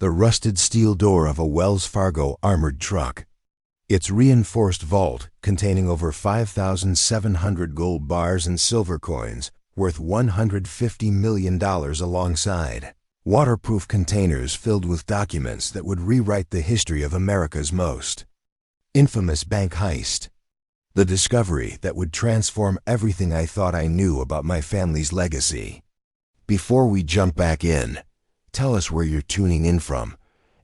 the rusted steel door of a Wells Fargo armored truck. Its reinforced vault, containing over 5,700 gold bars and silver coins, worth $150 million alongside. Waterproof containers filled with documents that would rewrite the history of America's most infamous bank heist. The discovery that would transform everything I thought I knew about my family's legacy. Before we jump back in, tell us where you're tuning in from,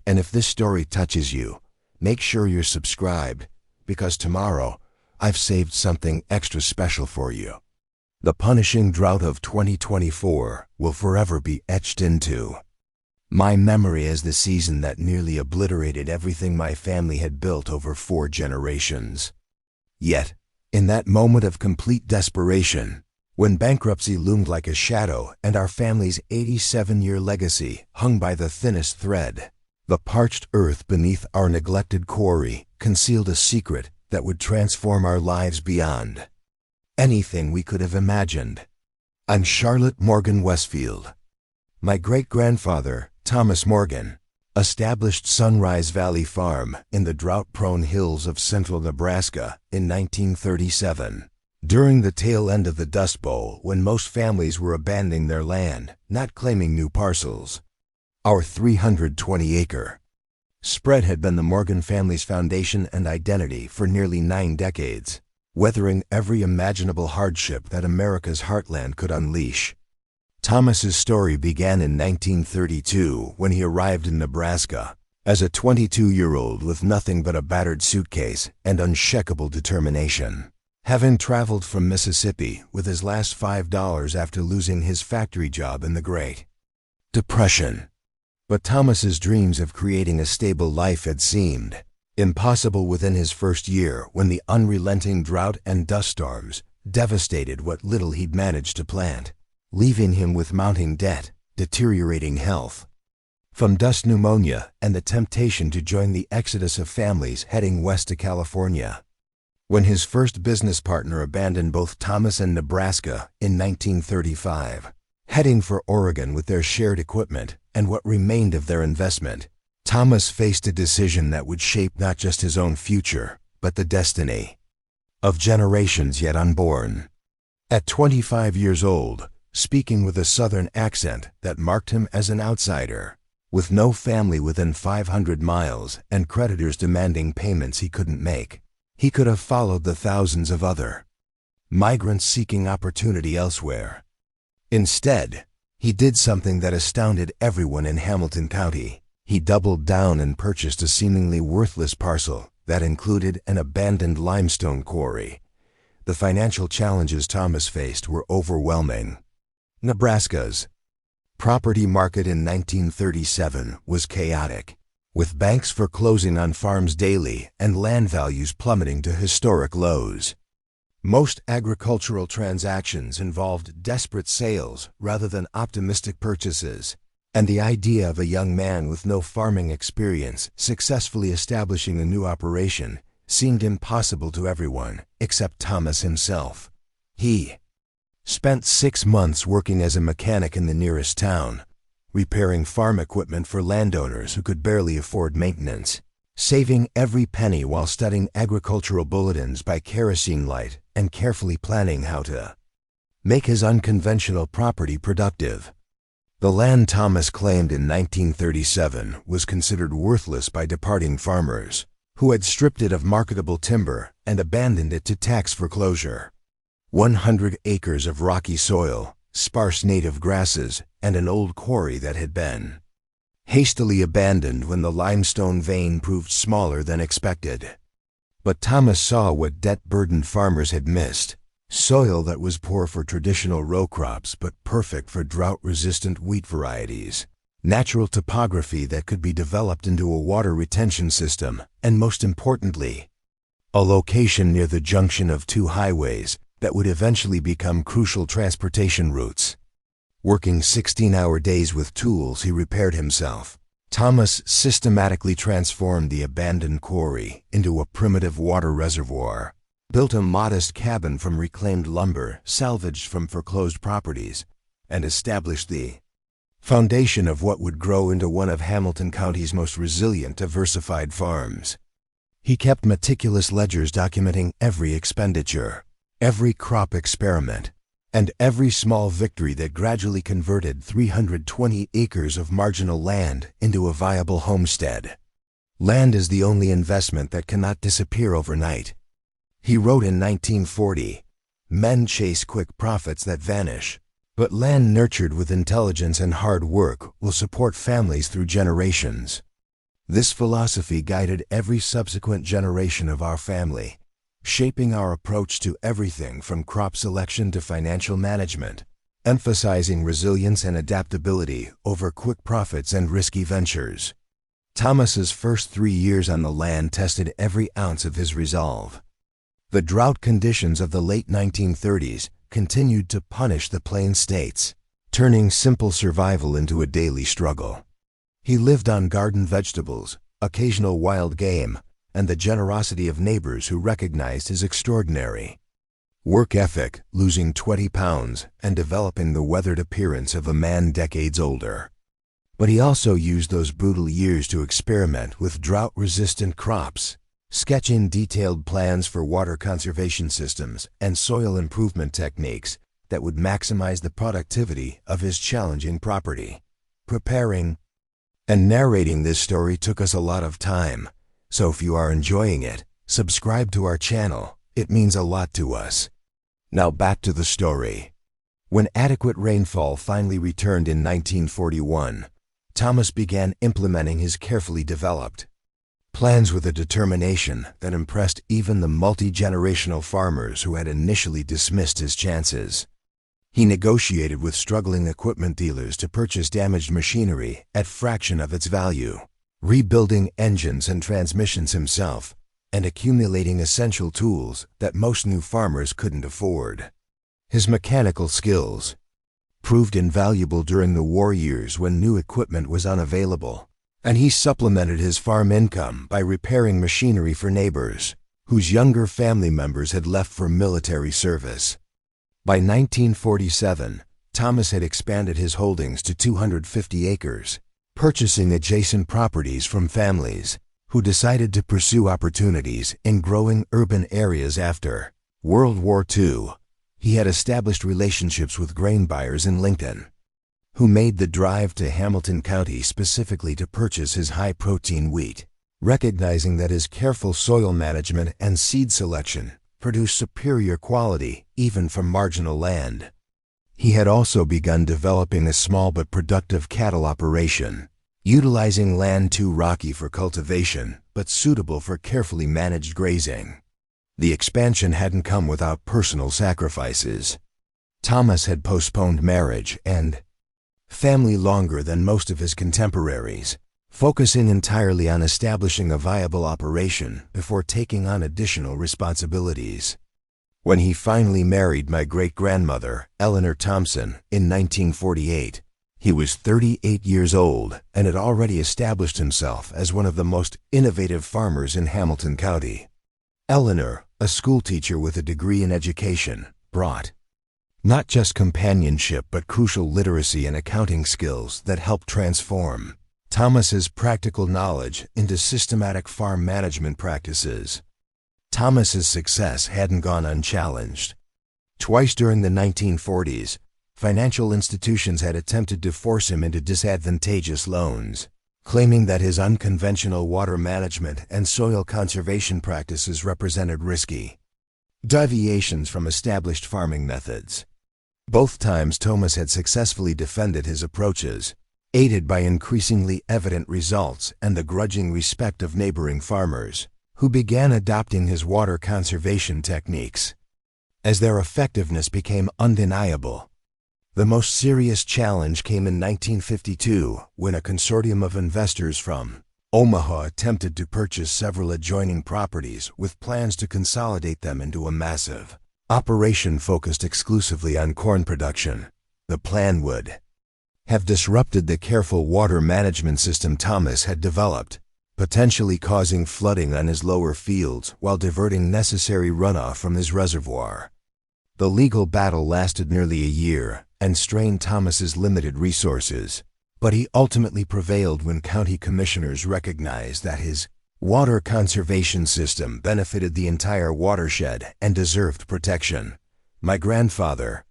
and if this story touches you, make sure you're subscribed, because tomorrow I've saved something extra special for you. The punishing drought of 2024 will forever be etched into my memory as the season that nearly obliterated everything my family had built over 4 generations. Yet, in that moment of complete desperation, when bankruptcy loomed like a shadow and our family's 87-year legacy hung by the thinnest thread, the parched earth beneath our neglected quarry concealed a secret that would transform our lives beyond anything we could have imagined. I'm Charlotte Morgan Westfield. My great-grandfather, Thomas Morgan, established Sunrise Valley Farm in the drought-prone hills of central Nebraska in 1937. During the tail end of the Dust Bowl, when most families were abandoning their land, not claiming new parcels. Our 320-acre spread had been the Morgan family's foundation and identity for nearly 9 decades, weathering every imaginable hardship that America's heartland could unleash. Thomas's story began in 1932 when he arrived in Nebraska as a 22-year-old with nothing but a battered suitcase and unshakable determination. Having traveled from Mississippi with his last $5 after losing his factory job in the Great Depression. But Thomas's dreams of creating a stable life had seemed impossible within his first year when the unrelenting drought and dust storms devastated what little he'd managed to plant, leaving him with mounting debt, deteriorating health from dust pneumonia, and the temptation to join the exodus of families heading west to California. When his first business partner abandoned both Thomas and Nebraska in 1935, heading for Oregon with their shared equipment and what remained of their investment, Thomas faced a decision that would shape not just his own future, but the destiny of generations yet unborn. At 25 years old, speaking with a Southern accent that marked him as an outsider, with no family within 500 miles and creditors demanding payments he couldn't make, he could have followed the thousands of other migrants seeking opportunity elsewhere. Instead, he did something that astounded everyone in Hamilton County. He doubled down and purchased a seemingly worthless parcel that included an abandoned limestone quarry. The financial challenges Thomas faced were overwhelming. Nebraska's property market in 1937 was chaotic, with banks foreclosing on farms daily and land values plummeting to historic lows. Most agricultural transactions involved desperate sales rather than optimistic purchases, and the idea of a young man with no farming experience successfully establishing a new operation seemed impossible to everyone except Thomas himself. He spent 6 months working as a mechanic in the nearest town, repairing farm equipment for landowners who could barely afford maintenance, saving every penny while studying agricultural bulletins by kerosene light and carefully planning how to make his unconventional property productive. The land Thomas claimed in 1937 was considered worthless by departing farmers, who had stripped it of marketable timber and abandoned it to tax foreclosure. 100 acres of rocky soil, sparse native grasses, and an old quarry that had been hastily abandoned when the limestone vein proved smaller than expected. But Thomas saw what debt-burdened farmers had missed: soil that was poor for traditional row crops but perfect for drought-resistant wheat varieties, natural topography that could be developed into a water retention system, and most importantly, a location near the junction of 2 highways that would eventually become crucial transportation routes. Working 16-hour days with tools he repaired himself, Thomas systematically transformed the abandoned quarry into a primitive water reservoir, built a modest cabin from reclaimed lumber salvaged from foreclosed properties, and established the foundation of what would grow into one of Hamilton County's most resilient, diversified farms. He kept meticulous ledgers documenting every expenditure, every crop experiment, and every small victory that gradually converted 320 acres of marginal land into a viable homestead. Land is the only investment that cannot disappear overnight. He wrote in 1940, "Men chase quick profits that vanish, but land nurtured with intelligence and hard work will support families through generations." This philosophy guided every subsequent generation of our family, shaping our approach to everything from crop selection to financial management, emphasizing resilience and adaptability over quick profits and risky ventures. Thomas's first 3 years on the land tested every ounce of his resolve. The drought conditions of the late 1930s continued to punish the Plain States, turning simple survival into a daily struggle. He lived on garden vegetables, occasional wild game, and the generosity of neighbors who recognized his extraordinary work ethic, losing 20 pounds and developing the weathered appearance of a man decades older. But he also used those brutal years to experiment with drought-resistant crops, sketching detailed plans for water conservation systems and soil improvement techniques that would maximize the productivity of his challenging property. Preparing and narrating this story took us a lot of time, so if you are enjoying it, subscribe to our channel. It means a lot to us. Now back to the story. When adequate rainfall finally returned in 1941, Thomas began implementing his carefully developed plans with a determination that impressed even the multi-generational farmers who had initially dismissed his chances. He negotiated with struggling equipment dealers to purchase damaged machinery at a fraction of its value, rebuilding engines and transmissions himself, and accumulating essential tools that most new farmers couldn't afford. His mechanical skills proved invaluable during the war years when new equipment was unavailable, and he supplemented his farm income by repairing machinery for neighbors whose younger family members had left for military service. By 1947, Thomas had expanded his holdings to 250 acres, purchasing adjacent properties from families who decided to pursue opportunities in growing urban areas after World War II. He had established relationships with grain buyers in Lincoln, who made the drive to Hamilton County specifically to purchase his high-protein wheat, recognizing that his careful soil management and seed selection produced superior quality even from marginal land. He had also begun developing a small but productive cattle operation, utilizing land too rocky for cultivation but suitable for carefully managed grazing. The expansion hadn't come without personal sacrifices. Thomas had postponed marriage and family longer than most of his contemporaries, focusing entirely on establishing a viable operation before taking on additional responsibilities. When he finally married my great-grandmother, Eleanor Thompson, in 1948, he was 38 years old and had already established himself as one of the most innovative farmers in Hamilton County. Eleanor, a schoolteacher with a degree in education, brought not just companionship but crucial literacy and accounting skills that helped transform Thomas's practical knowledge into systematic farm management practices. Thomas's success hadn't gone unchallenged. Twice during the 1940s, financial institutions had attempted to force him into disadvantageous loans, claiming that his unconventional water management and soil conservation practices represented risky deviations from established farming methods. Both times Thomas had successfully defended his approaches, aided by increasingly evident results and the grudging respect of neighboring farmers, who began adopting his water conservation techniques. As their effectiveness became undeniable, the most serious challenge came in 1952 when a consortium of investors from Omaha attempted to purchase several adjoining properties with plans to consolidate them into a massive operation focused exclusively on corn production. The plan would have disrupted the careful water management system Thomas had developed, potentially causing flooding on his lower fields while diverting necessary runoff from his reservoir. The legal battle lasted nearly a year and strained Thomas's limited resources, But he ultimately prevailed when county commissioners recognized that his water conservation system benefited the entire watershed and deserved protection. My grandfather,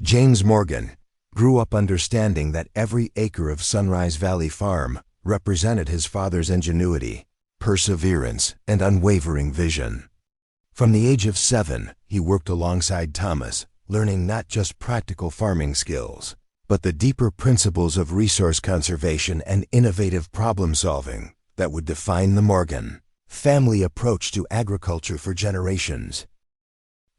James Morgan, grew up understanding that every acre of Sunrise Valley Farm represented his father's ingenuity, perseverance, and unwavering vision. From the age of 7, he worked alongside Thomas, learning not just practical farming skills, but the deeper principles of resource conservation and innovative problem-solving that would define the Morgan family approach to agriculture for generations.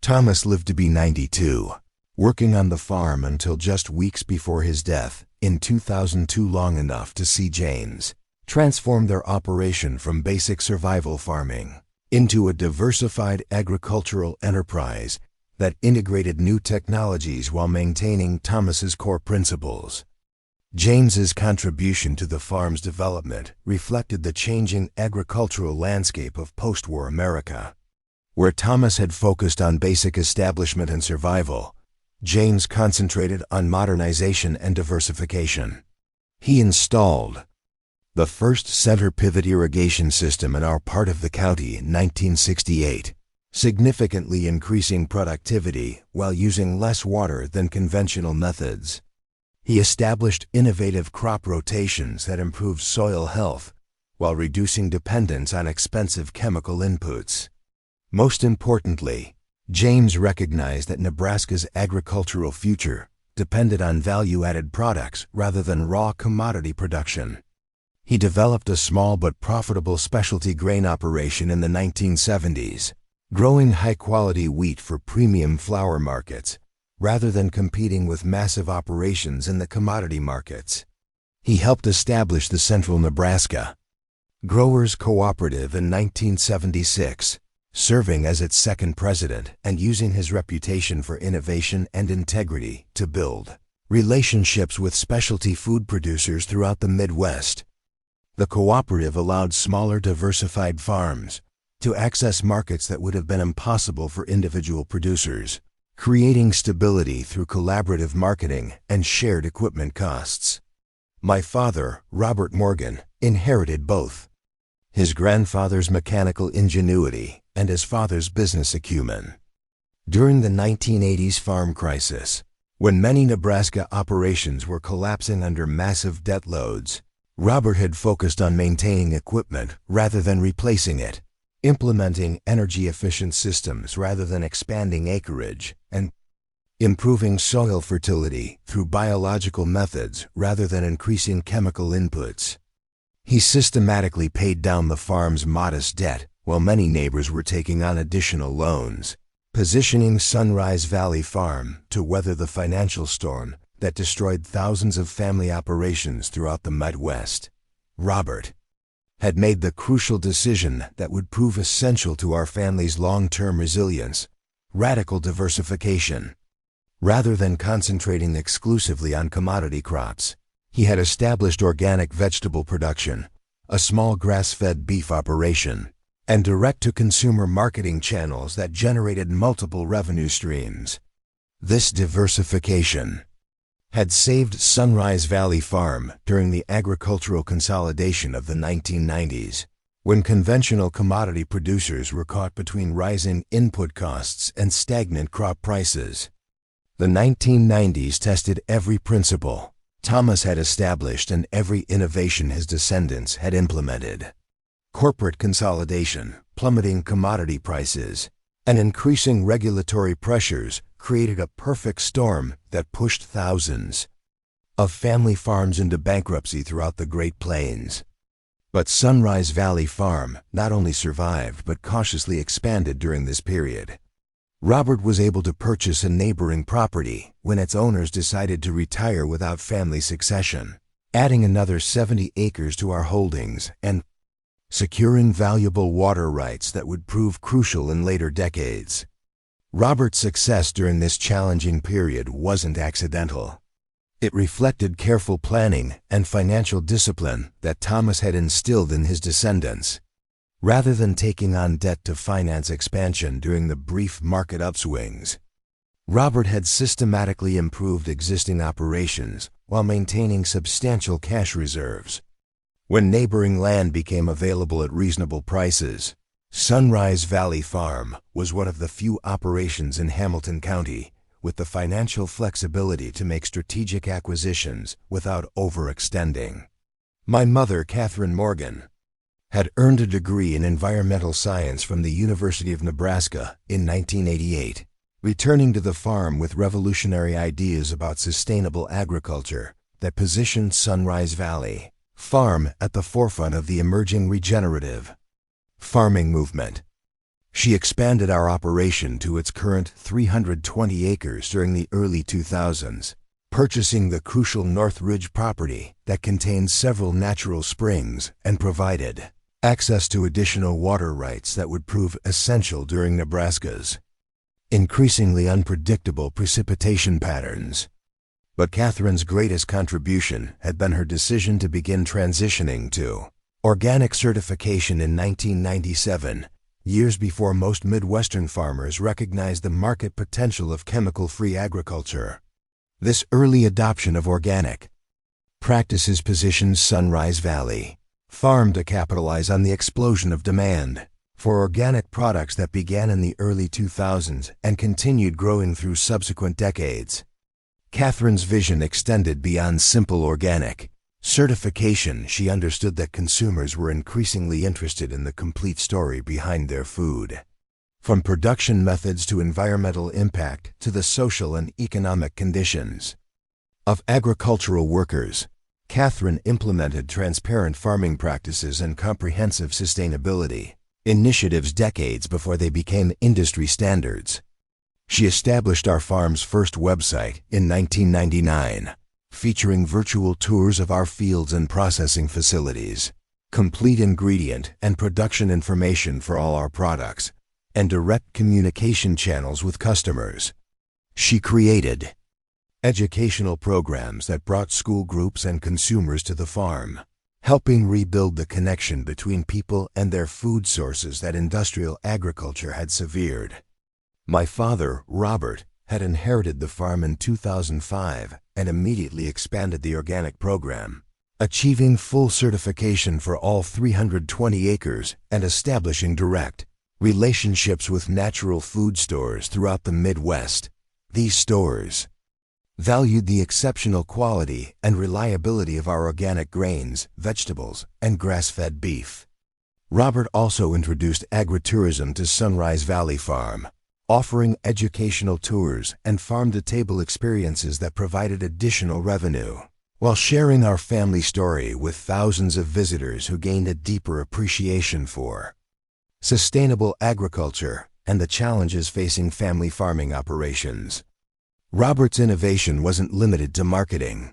Thomas lived to be 92, working on the farm until just weeks before his death in 2002, long enough to see James transform their operation from basic survival farming into a diversified agricultural enterprise that integrated new technologies while maintaining Thomas's core principles. James's contribution to the farm's development reflected the changing agricultural landscape of post-war America. Where Thomas had focused on basic establishment and survival, James concentrated on modernization and diversification. He installed the first center pivot irrigation system in our part of the county in 1968, significantly increasing productivity while using less water than conventional methods. He established innovative crop rotations that improved soil health while reducing dependence on expensive chemical inputs. Most importantly, James recognized that Nebraska's agricultural future depended on value-added products rather than raw commodity production. He developed a small but profitable specialty grain operation in the 1970s, growing high-quality wheat for premium flour markets rather than competing with massive operations in the commodity markets. He helped establish the Central Nebraska Growers Cooperative in 1976, serving as its second president and using his reputation for innovation and integrity to build relationships with specialty food producers throughout the Midwest. The cooperative allowed smaller, diversified farms to access markets that would have been impossible for individual producers, creating stability through collaborative marketing and shared equipment costs. My father, Robert Morgan, inherited both his grandfather's mechanical ingenuity and his father's business acumen. During the 1980s farm crisis, when many Nebraska operations were collapsing under massive debt loads, Robert had focused on maintaining equipment rather than replacing it, implementing energy-efficient systems rather than expanding acreage, and improving soil fertility through biological methods rather than increasing chemical inputs. He systematically paid down the farm's modest debt while many neighbors were taking on additional loans, positioning Sunrise Valley Farm to weather the financial storm that destroyed thousands of family operations throughout the Midwest. Robert had made the crucial decision that would prove essential to our family's long-term resilience: radical diversification. Rather than concentrating exclusively on commodity crops, he had established organic vegetable production, a small grass-fed beef operation, and direct-to-consumer marketing channels that generated multiple revenue streams. This diversification had saved Sunrise Valley Farm during the agricultural consolidation of the 1990s, when conventional commodity producers were caught between rising input costs and stagnant crop prices. The 1990s tested every principle Thomas had established and every innovation his descendants had implemented. Corporate consolidation, plummeting commodity prices, and increasing regulatory pressures created a perfect storm that pushed thousands of family farms into bankruptcy throughout the Great Plains. But Sunrise Valley Farm not only survived but cautiously expanded during this period. Robert was able to purchase a neighboring property when its owners decided to retire without family succession, adding another 70 acres to our holdings and securing valuable water rights that would prove crucial in later decades. Robert's success during this challenging period wasn't accidental. It reflected careful planning and financial discipline that Thomas had instilled in his descendants. Rather than taking on debt to finance expansion during the brief market upswings, Robert had systematically improved existing operations while maintaining substantial cash reserves. When neighboring land became available at reasonable prices, Sunrise Valley Farm was one of the few operations in Hamilton County with the financial flexibility to make strategic acquisitions without overextending. My mother, Catherine Morgan, had earned a degree in environmental science from the University of Nebraska in 1988, returning to the farm with revolutionary ideas about sustainable agriculture that positioned Sunrise Valley Farm at the forefront of the emerging regenerative farming movement. She expanded our operation to its current 320 acres during the early 2000s, purchasing the crucial North Ridge property that contains several natural springs and provided access to additional water rights that would prove essential during Nebraska's increasingly unpredictable precipitation patterns. But Catherine's greatest contribution had been her decision to begin transitioning to organic certification in 1997, years before most Midwestern farmers recognized the market potential of chemical-free agriculture. This early adoption of organic practices positioned Sunrise Valley Farm to capitalize on the explosion of demand for organic products that began in the early 2000s and continued growing through subsequent decades. Catherine's vision extended beyond simple organic certification. She understood that consumers were increasingly interested in the complete story behind their food. From production methods to environmental impact to the social and economic conditions of agricultural workers, Catherine implemented transparent farming practices and comprehensive sustainability initiatives decades before they became industry standards. She established our farm's first website in 1999, featuring virtual tours of our fields and processing facilities, complete ingredient and production information for all our products, and direct communication channels with customers. She created educational programs that brought school groups and consumers to the farm, helping rebuild the connection between people and their food sources that industrial agriculture had severed. My father, Robert, had inherited the farm in 2005 and immediately expanded the organic program, achieving full certification for all 320 acres and establishing direct relationships with natural food stores throughout the Midwest. These stores valued the exceptional quality and reliability of our organic grains, vegetables, and grass-fed beef. Robert also introduced agritourism to Sunrise Valley Farm, offering educational tours and farm-to-table experiences that provided additional revenue, while sharing our family story with thousands of visitors who gained a deeper appreciation for sustainable agriculture and the challenges facing family farming operations. Robert's innovation wasn't limited to marketing.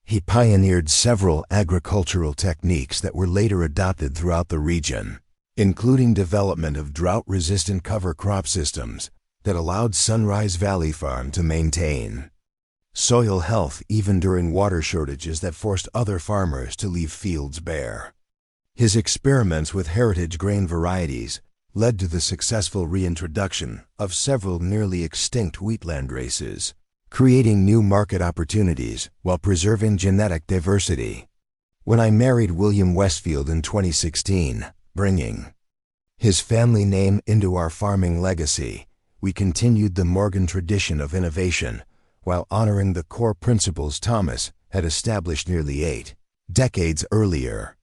He pioneered several agricultural techniques that were later adopted throughout the region, including development of drought-resistant cover crop systems that allowed Sunrise Valley Farm to maintain soil health even during water shortages that forced other farmers to leave fields bare. His experiments with heritage grain varieties led to the successful reintroduction of several nearly extinct wheatland races, creating new market opportunities while preserving genetic diversity. When I married William Westfield in 2016, bringing his family name into our farming legacy, we continued the Morgan tradition of innovation while honoring the core principles Thomas had established nearly 8 decades earlier.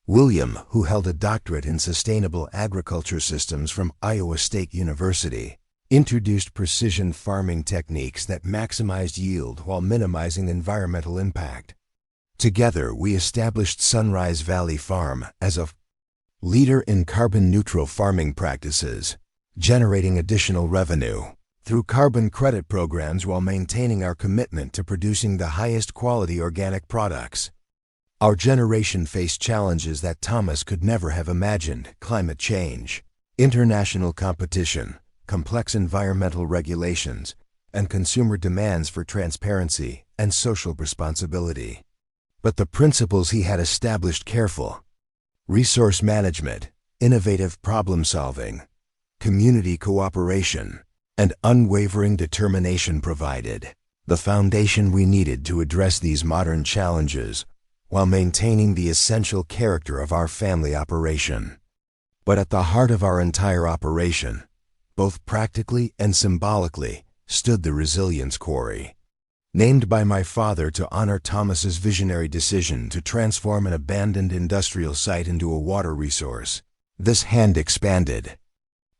William, who held a doctorate in sustainable agriculture systems from Iowa State University, introduced precision farming techniques that maximized yield while minimizing environmental impact. Together, we established Sunrise Valley Farm as a leader in carbon-neutral farming practices, generating additional revenue through carbon credit programs while maintaining our commitment to producing the highest quality organic products. Our generation faced challenges that Thomas could never have imagined: climate change, international competition, complex environmental regulations, and consumer demands for transparency and social responsibility. But the principles he had established: careful resource management, innovative problem-solving, community cooperation, and unwavering determination provided the foundation we needed to address these modern challenges while maintaining the essential character of our family operation. But at the heart of our entire operation, both practically and symbolically, stood the Resilience Quarry. Named by my father to honor Thomas's visionary decision to transform an abandoned industrial site into a water resource, this hand-expanded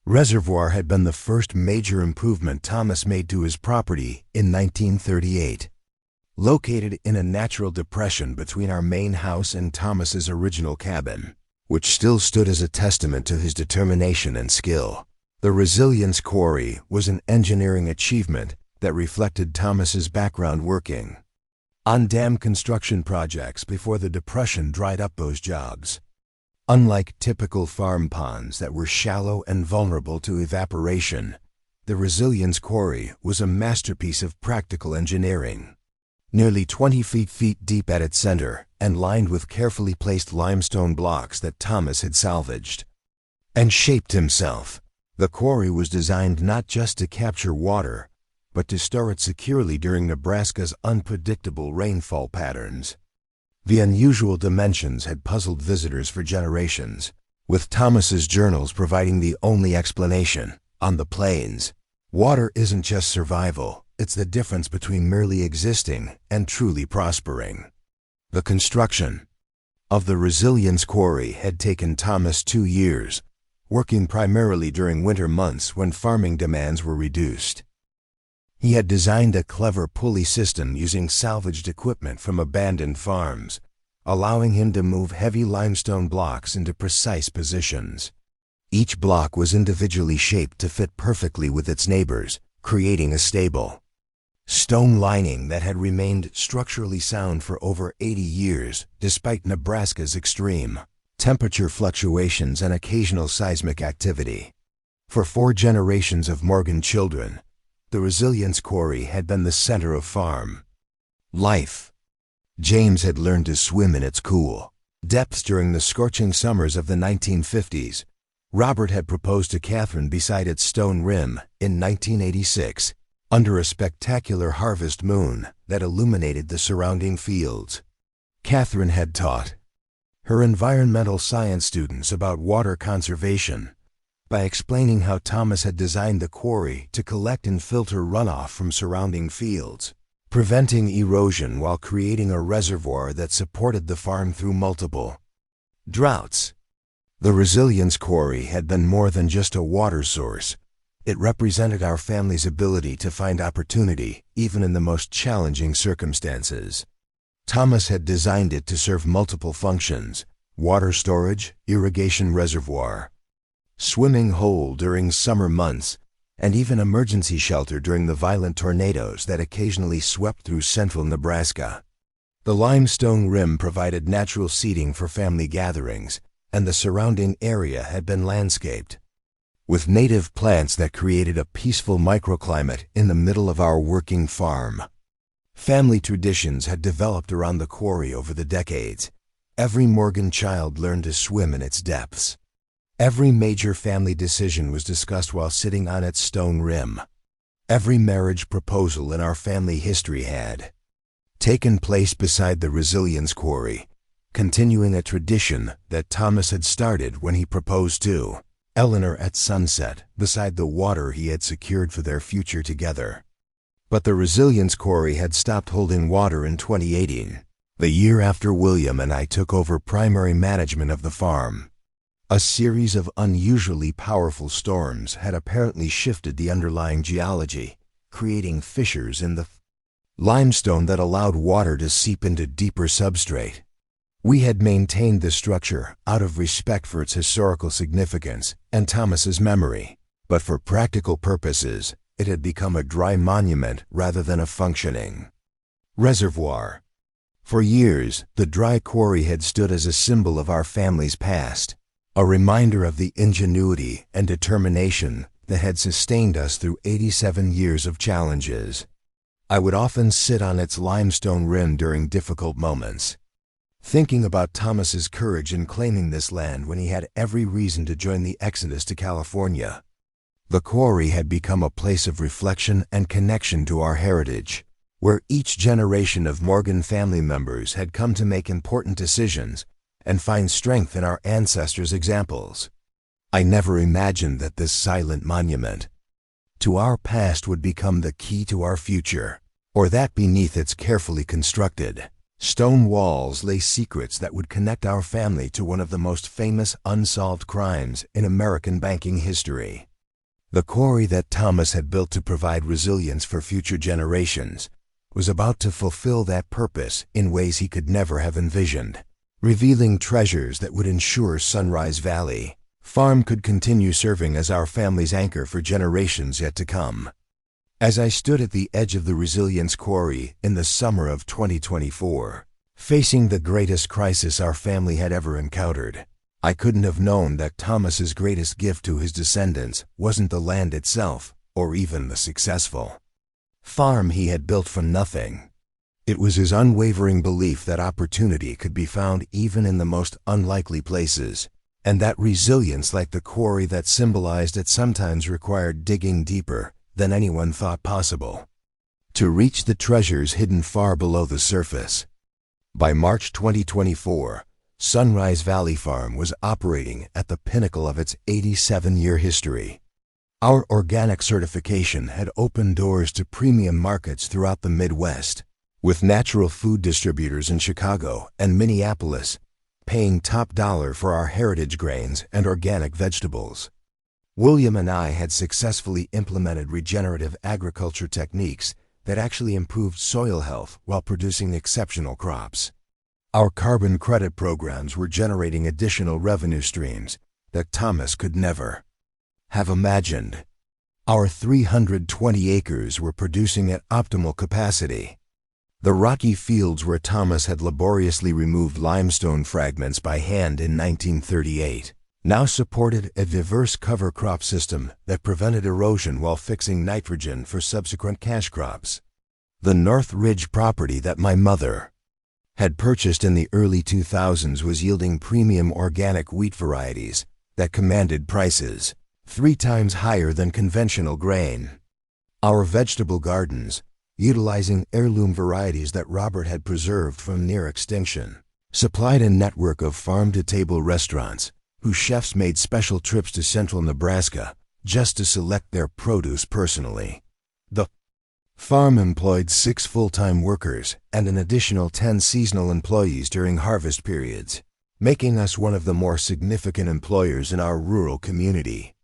reservoir had been the first major improvement Thomas made to his property in 1938. Located in a natural depression between our main house and Thomas's original cabin, which still stood as a testament to his determination and skill, the Resilience Quarry was an engineering achievement that reflected Thomas's background working on dam construction projects before the Depression dried up those jobs. Unlike typical farm ponds that were shallow and vulnerable to evaporation, the Resilience Quarry was a masterpiece of practical engineering. Nearly 20 feet deep at its center and lined with carefully placed limestone blocks that Thomas had salvaged and shaped himself, the quarry was designed not just to capture water, but to store it securely during Nebraska's unpredictable rainfall patterns. The unusual dimensions had puzzled visitors for generations, with Thomas's journals providing the only explanation. On the plains, water isn't just survival, it's the difference between merely existing and truly prospering. The construction of the Resilience Quarry had taken Thomas 2 years, working primarily during winter months when farming demands were reduced. He had designed a clever pulley system using salvaged equipment from abandoned farms, allowing him to move heavy limestone blocks into precise positions. Each block was individually shaped to fit perfectly with its neighbors, creating a stable stone lining that had remained structurally sound for over 80 years, despite Nebraska's extreme temperature fluctuations and occasional seismic activity. For 4 generations of Morgan children, the Resilience Quarry had been the center of farm life. James had learned to swim in its cool depths during the scorching summers of the 1950s. Robert had proposed to Catherine beside its stone rim in 1986, under a spectacular harvest moon that illuminated the surrounding fields. Catherine had taught her environmental science students about water conservation by explaining how Thomas had designed the quarry to collect and filter runoff from surrounding fields, preventing erosion while creating a reservoir that supported the farm through multiple droughts. The Resilience Quarry had been more than just a water source. It represented our family's ability to find opportunity even in the most challenging circumstances. Thomas had designed it to serve multiple functions: water storage, irrigation reservoir, swimming hole during summer months, and even emergency shelter during the violent tornadoes that occasionally swept through central Nebraska. The limestone rim provided natural seating for family gatherings, and the surrounding area had been landscaped with native plants that created a peaceful microclimate in the middle of our working farm. Family traditions had developed around the quarry over the decades. Every Morgan child learned to swim in its depths. Every major family decision was discussed while sitting on its stone rim. Every marriage proposal in our family history had taken place beside the Resilience Quarry, continuing a tradition that Thomas had started when he proposed to Eleanor at sunset beside the water he had secured for their future together. But the Resilience Quarry had stopped holding water in 2018, the year after William and I took over primary management of the farm. A series of unusually powerful storms had apparently shifted the underlying geology, creating fissures in the limestone that allowed water to seep into deeper substrate. We had maintained the structure out of respect for its historical significance and Thomas's memory, but for practical purposes, it had become a dry monument rather than a functioning reservoir. For years, the dry quarry had stood as a symbol of our family's past, a reminder of the ingenuity and determination that had sustained us through 87 years of challenges. I would often sit on its limestone rim during difficult moments, thinking about Thomas's courage in claiming this land when he had every reason to join the exodus to California. The quarry had become a place of reflection and connection to our heritage, where each generation of Morgan family members had come to make important decisions and find strength in our ancestors' examples. I never imagined that this silent monument to our past would become the key to our future, or that beneath its carefully constructed stone walls lay secrets that would connect our family to one of the most famous unsolved crimes in American banking history. The quarry that Thomas had built to provide resilience for future generations was about to fulfill that purpose in ways he could never have envisioned, revealing treasures that would ensure Sunrise Valley Farm could continue serving as our family's anchor for generations yet to come. As I stood at the edge of the Resilience Quarry in the summer of 2024, facing the greatest crisis our family had ever encountered, I couldn't have known that Thomas's greatest gift to his descendants wasn't the land itself, or even the successful farm he had built from nothing. It was his unwavering belief that opportunity could be found even in the most unlikely places, and that resilience, like the quarry that symbolized it, sometimes required digging deeper than anyone thought possible to reach the treasures hidden far below the surface. By March 2024, Sunrise Valley Farm was operating at the pinnacle of its 87-year history. Our organic certification had opened doors to premium markets throughout the Midwest, with natural food distributors in Chicago and Minneapolis paying top dollar for our heritage grains and organic vegetables. William and I had successfully implemented regenerative agriculture techniques that actually improved soil health while producing exceptional crops. Our carbon credit programs were generating additional revenue streams that Thomas could never have imagined. Our 320 acres were producing at optimal capacity. The rocky fields where Thomas had laboriously removed limestone fragments by hand in 1938 now supported a diverse cover crop system that prevented erosion while fixing nitrogen for subsequent cash crops. The North Ridge property that my mother had purchased in the early 2000s was yielding premium organic wheat varieties that commanded prices 3 times higher than conventional grain. Our vegetable gardens, utilizing heirloom varieties that Robert had preserved from near extinction, supplied a network of farm-to-table restaurants whose chefs made special trips to central Nebraska just to select their produce personally. The farm employed 6 full-time workers and an additional 10 seasonal employees during harvest periods, making us one of the more significant employers in our rural community.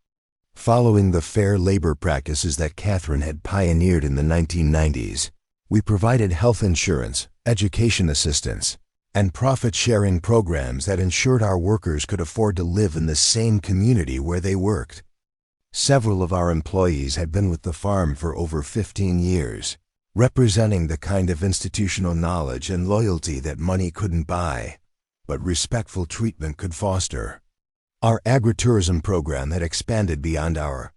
Following the fair labor practices that Catherine had pioneered in the 1990s, we provided health insurance, education assistance, and profit-sharing programs that ensured our workers could afford to live in the same community where they worked. Several of our employees had been with the farm for over 15 years, representing the kind of institutional knowledge and loyalty that money couldn't buy, but respectful treatment could foster. Our agritourism program had expanded beyond our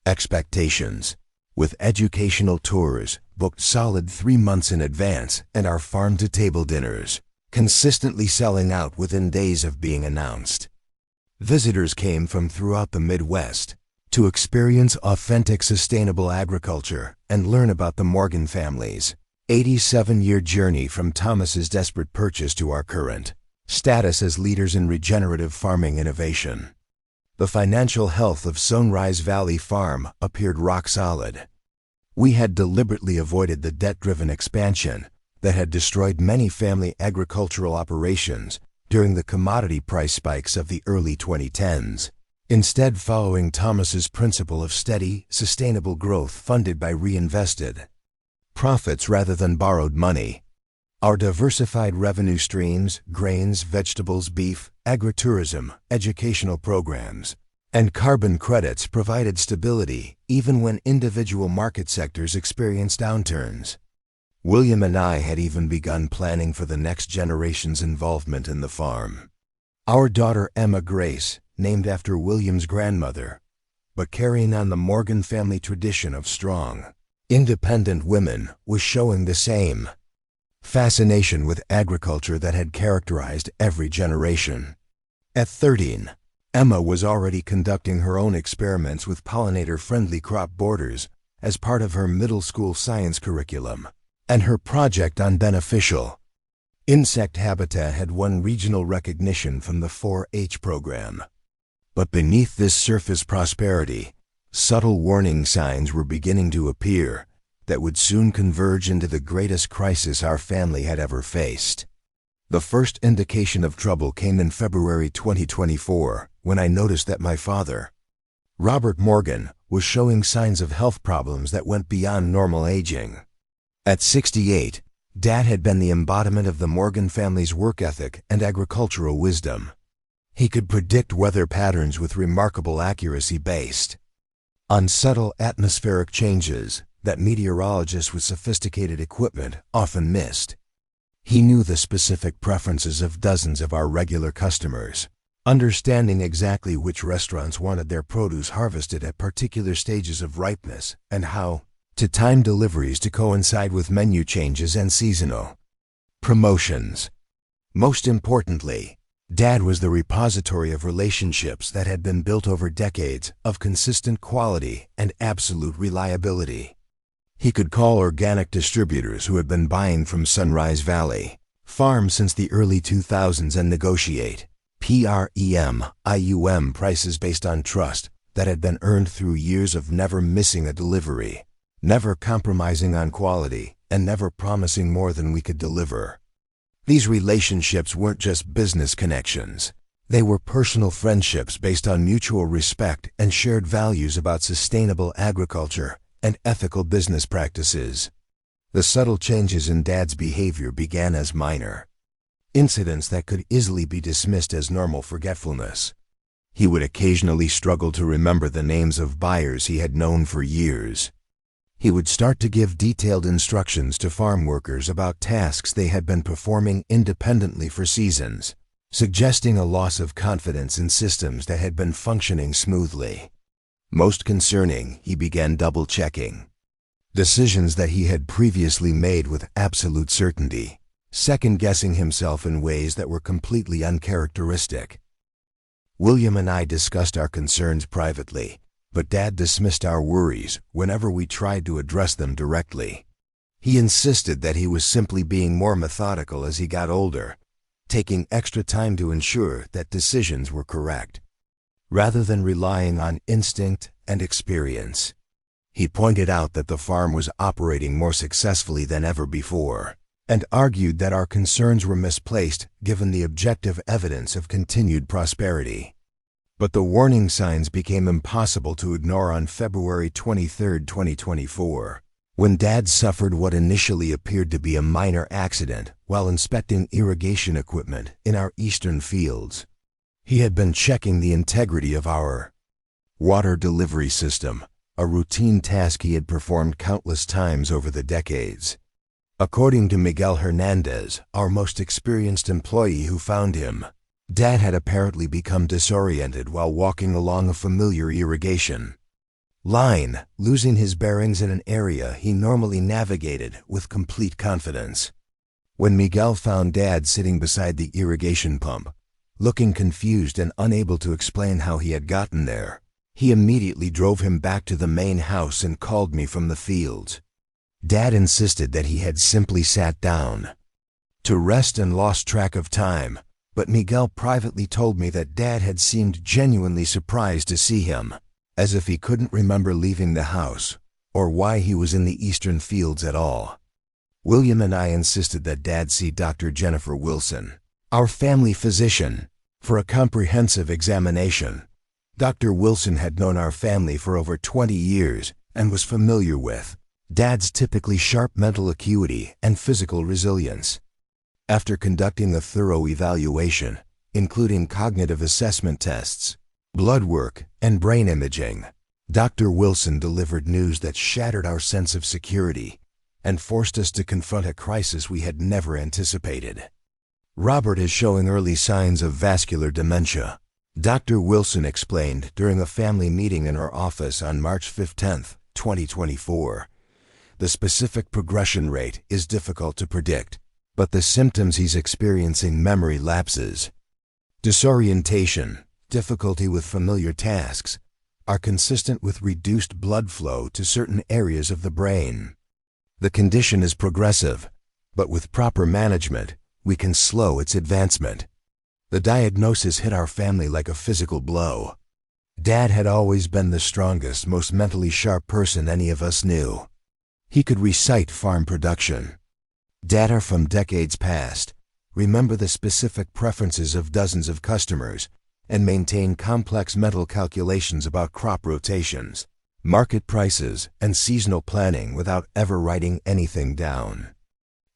expectations, with educational tours booked solid 3 months in advance and our farm-to-table dinners consistently selling out within days of being announced. Visitors came from throughout the Midwest to experience authentic sustainable agriculture and learn about the Morgan family's 87-year journey from Thomas's desperate purchase to our current status as leaders in regenerative farming innovation. The financial health of Sunrise Valley Farm appeared rock solid. We had deliberately avoided the debt-driven expansion that had destroyed many family agricultural operations during the commodity price spikes of the early 2010s, instead following Thomas's principle of steady, sustainable growth funded by reinvested profits rather than borrowed money. Our diversified revenue streams, grains, vegetables, beef, agritourism, educational programs, and carbon credits provided stability even when individual market sectors experienced downturns. William and I had even begun planning for the next generation's involvement in the farm. Our daughter Emma Grace, named after William's grandmother, but carrying on the Morgan family tradition of strong, independent women, was showing the same fascination with agriculture that had characterized every generation. At 13, Emma was already conducting her own experiments with pollinator-friendly crop borders as part of her middle school science curriculum, and her project unbeneficial. Insect habitat had won regional recognition from the 4-H program. But beneath this surface prosperity, subtle warning signs were beginning to appear that would soon converge into the greatest crisis our family had ever faced. The first indication of trouble came in February 2024, when I noticed that my father, Robert Morgan, was showing signs of health problems that went beyond normal aging. At 68, Dad had been the embodiment of the Morgan family's work ethic and agricultural wisdom. He could predict weather patterns with remarkable accuracy based on subtle atmospheric changes that meteorologists with sophisticated equipment often missed. He knew the specific preferences of dozens of our regular customers, understanding exactly which restaurants wanted their produce harvested at particular stages of ripeness and how to time deliveries to coincide with menu changes and seasonal promotions. Most importantly, Dad was the repository of relationships that had been built over decades of consistent quality and absolute reliability. He could call organic distributors who had been buying from Sunrise Valley Farm since the early 2000s and negotiate PREM/IUM prices based on trust that had been earned through years of never missing a delivery, never compromising on quality, and never promising more than we could deliver. These relationships weren't just business connections. They were personal friendships based on mutual respect and shared values about sustainable agriculture and ethical business practices. The subtle changes in Dad's behavior began as minor incidents that could easily be dismissed as normal forgetfulness. He would occasionally struggle to remember the names of buyers he had known for years. He would start to give detailed instructions to farm workers about tasks they had been performing independently for seasons, suggesting a loss of confidence in systems that had been functioning smoothly. Most concerning, he began double-checking decisions that he had previously made with absolute certainty, second-guessing himself in ways that were completely uncharacteristic. William and I discussed our concerns privately, but Dad dismissed our worries whenever we tried to address them directly. He insisted that he was simply being more methodical as he got older, taking extra time to ensure that decisions were correct, rather than relying on instinct and experience. He pointed out that the farm was operating more successfully than ever before, and argued that our concerns were misplaced given the objective evidence of continued prosperity. But the warning signs became impossible to ignore on February 23, 2024, when Dad suffered what initially appeared to be a minor accident while inspecting irrigation equipment in our eastern fields. He had been checking the integrity of our water delivery system, a routine task he had performed countless times over the decades. According to Miguel Hernandez, our most experienced employee who found him, Dad had apparently become disoriented while walking along a familiar irrigation line, losing his bearings in an area he normally navigated with complete confidence. When Miguel found Dad sitting beside the irrigation pump, looking confused and unable to explain how he had gotten there, he immediately drove him back to the main house and called me from the fields. Dad insisted that he had simply sat down to rest and lost track of time, but Miguel privately told me that Dad had seemed genuinely surprised to see him, as if he couldn't remember leaving the house or why he was in the eastern fields at all. William and I insisted that Dad see Dr. Jennifer Wilson, our family physician, for a comprehensive examination. Dr. Wilson had known our family for over 20 years and was familiar with Dad's typically sharp mental acuity and physical resilience. After conducting a thorough evaluation, including cognitive assessment tests, blood work, and brain imaging, Dr. Wilson delivered news that shattered our sense of security and forced us to confront a crisis we had never anticipated. Robert is showing early signs of vascular dementia, Dr. Wilson explained during a family meeting in our office on March 15, 2024. The specific progression rate is difficult to predict, but the symptoms he's experiencing, memory lapses, disorientation, difficulty with familiar tasks, are consistent with reduced blood flow to certain areas of the brain. The condition is progressive, but with proper management, we can slow its advancement. The diagnosis hit our family like a physical blow. Dad had always been the strongest, most mentally sharp person any of us knew. He could recite farm production, data from decades past, remember the specific preferences of dozens of customers, and maintain complex mental calculations about crop rotations, market prices, and seasonal planning without ever writing anything down.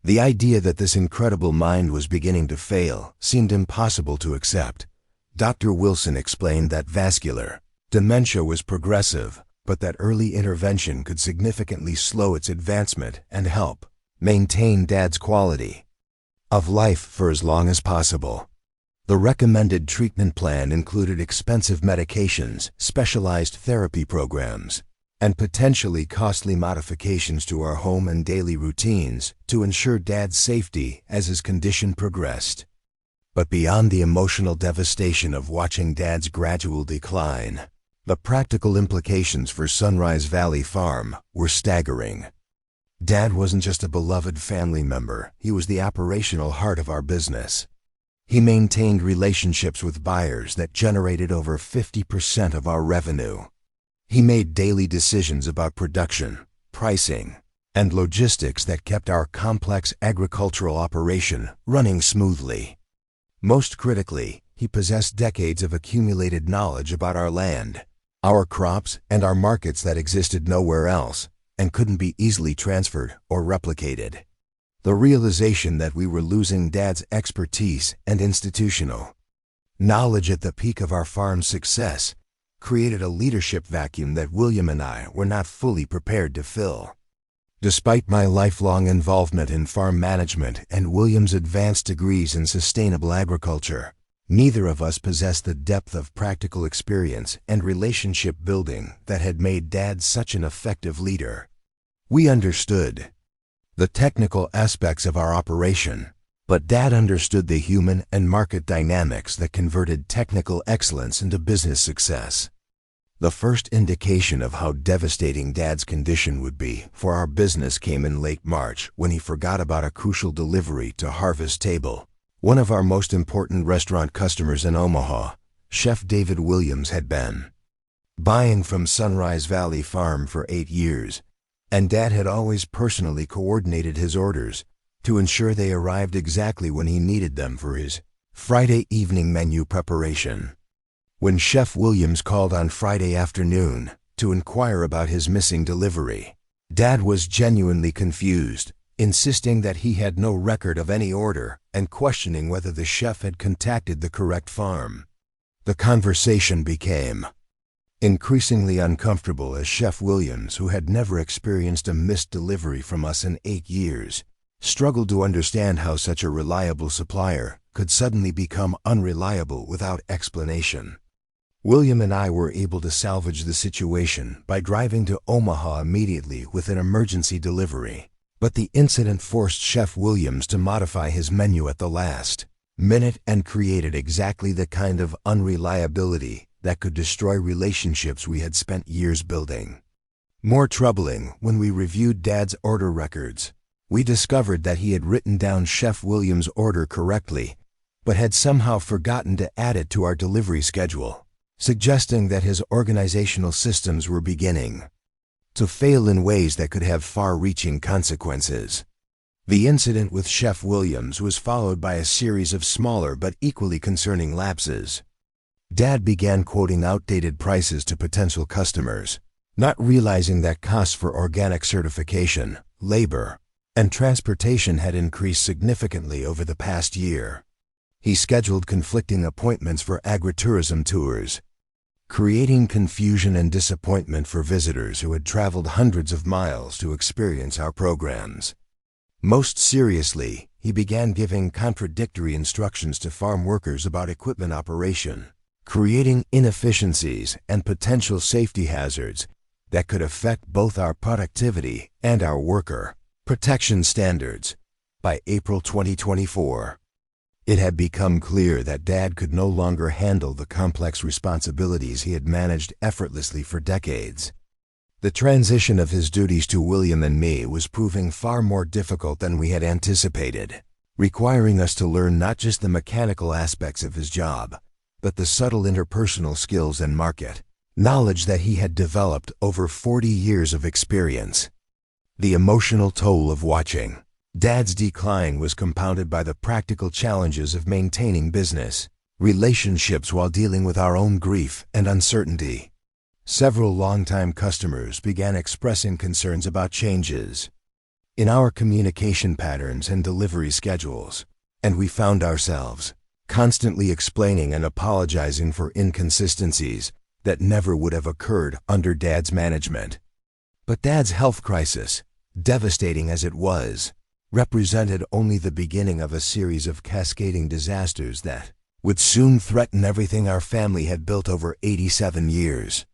The idea that this incredible mind was beginning to fail seemed impossible to accept. Dr. Wilson explained that vascular dementia was progressive, but that early intervention could significantly slow its advancement and help maintain Dad's quality of life for as long as possible. The recommended treatment plan included expensive medications, specialized therapy programs, and potentially costly modifications to our home and daily routines to ensure Dad's safety as his condition progressed. But beyond the emotional devastation of watching Dad's gradual decline, the practical implications for Sunrise Valley Farm were staggering. Dad wasn't just a beloved family member, he was the operational heart of our business. He maintained relationships with buyers that generated over 50% of our revenue. He made daily decisions about production, pricing, and logistics that kept our complex agricultural operation running smoothly. Most critically, he possessed decades of accumulated knowledge about our land, our crops, and our markets that existed nowhere else and couldn't be easily transferred or replicated. The realization that we were losing Dad's expertise and institutional knowledge at the peak of our farm's success created a leadership vacuum that William and I were not fully prepared to fill. Despite my lifelong involvement in farm management and William's advanced degrees in sustainable agriculture, neither of us possessed the depth of practical experience and relationship building that had made Dad such an effective leader. We understood the technical aspects of our operation, but Dad understood the human and market dynamics that converted technical excellence into business success. The first indication of how devastating Dad's condition would be for our business came in late March when he forgot about a crucial delivery to Harvest Table. One of our most important restaurant customers in Omaha, Chef David Williams, had been buying from Sunrise Valley Farm for 8 years, and Dad had always personally coordinated his orders to ensure they arrived exactly when he needed them for his Friday evening menu preparation. When Chef Williams called on Friday afternoon to inquire about his missing delivery, Dad was genuinely confused, insisting that he had no record of any order and questioning whether the chef had contacted the correct farm. The conversation became increasingly uncomfortable as Chef Williams, who had never experienced a missed delivery from us in 8 years, struggled to understand how such a reliable supplier could suddenly become unreliable without explanation. William and I were able to salvage the situation by driving to Omaha immediately with an emergency delivery, but the incident forced Chef Williams to modify his menu at the last minute and created exactly the kind of unreliability that could destroy relationships we had spent years building. More troubling, when we reviewed Dad's order records, we discovered that he had written down Chef Williams' order correctly, but had somehow forgotten to add it to our delivery schedule, suggesting that his organizational systems were beginning to fail in ways that could have far-reaching consequences. The incident with Chef Williams was followed by a series of smaller but equally concerning lapses. Dad began quoting outdated prices to potential customers, not realizing that costs for organic certification, labor, and transportation had increased significantly over the past year. He scheduled conflicting appointments for agritourism tours, creating confusion and disappointment for visitors who had traveled hundreds of miles to experience our programs. Most seriously, he began giving contradictory instructions to farm workers about equipment operation, creating inefficiencies and potential safety hazards that could affect both our productivity and our worker protection standards. By April 2024, it had become clear that Dad could no longer handle the complex responsibilities he had managed effortlessly for decades. The transition of his duties to William and me was proving far more difficult than we had anticipated, requiring us to learn not just the mechanical aspects of his job, but the subtle interpersonal skills and market knowledge that he had developed over 40 years of experience. The emotional toll of watching Dad's decline was compounded by the practical challenges of maintaining business relationships while dealing with our own grief and uncertainty. Several longtime customers began expressing concerns about changes in our communication patterns and delivery schedules, and we found ourselves constantly explaining and apologizing for inconsistencies that never would have occurred under Dad's management. But Dad's health crisis, devastating as it was, represented only the beginning of a series of cascading disasters that would soon threaten everything our family had built over 87 years.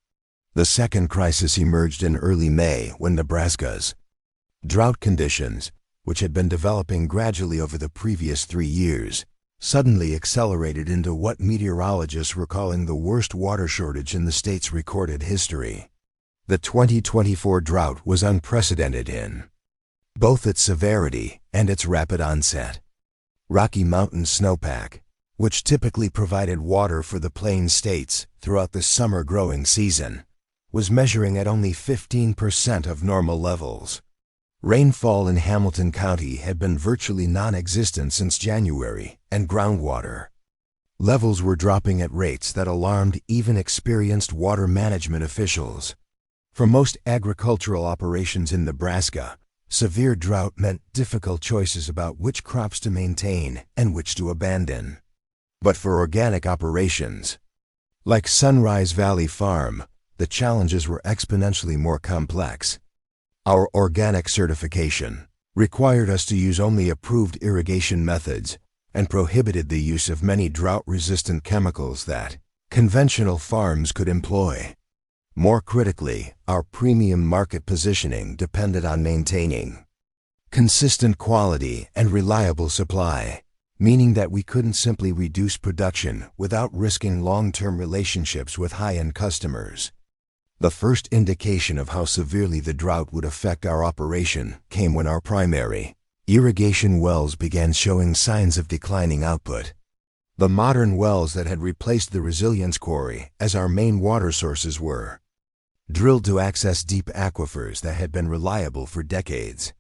The second crisis emerged in early May when Nebraska's drought conditions, which had been developing gradually over the previous 3 years, suddenly accelerated into what meteorologists were calling the worst water shortage in the state's recorded history. The 2024 drought was unprecedented in both its severity and its rapid onset. Rocky Mountain snowpack, which typically provided water for the Plains states throughout the summer growing season, was measuring at only 15% of normal levels. Rainfall in Hamilton County had been virtually non-existent since January, and groundwater levels were dropping at rates that alarmed even experienced water management officials. For most agricultural operations in Nebraska, severe drought meant difficult choices about which crops to maintain and which to abandon. But for organic operations, like Sunrise Valley Farm, the challenges were exponentially more complex. Our organic certification required us to use only approved irrigation methods and prohibited the use of many drought-resistant chemicals that conventional farms could employ. More critically, our premium market positioning depended on maintaining consistent quality and reliable supply, meaning that we couldn't simply reduce production without risking long-term relationships with high-end customers. The first indication of how severely the drought would affect our operation came when our primary irrigation wells began showing signs of declining output. The modern wells that had replaced the resilience quarry as our main water sources were drilled to access deep aquifers that had been reliable for decades.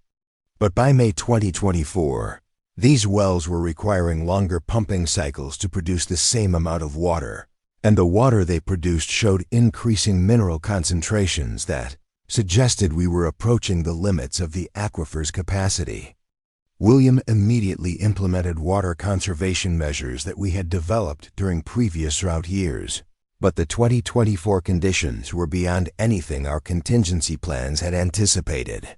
But by May 2024, these wells were requiring longer pumping cycles to produce the same amount of water, and the water they produced showed increasing mineral concentrations that suggested we were approaching the limits of the aquifer's capacity. William immediately implemented water conservation measures that we had developed during previous drought years, but the 2024 conditions were beyond anything our contingency plans had anticipated.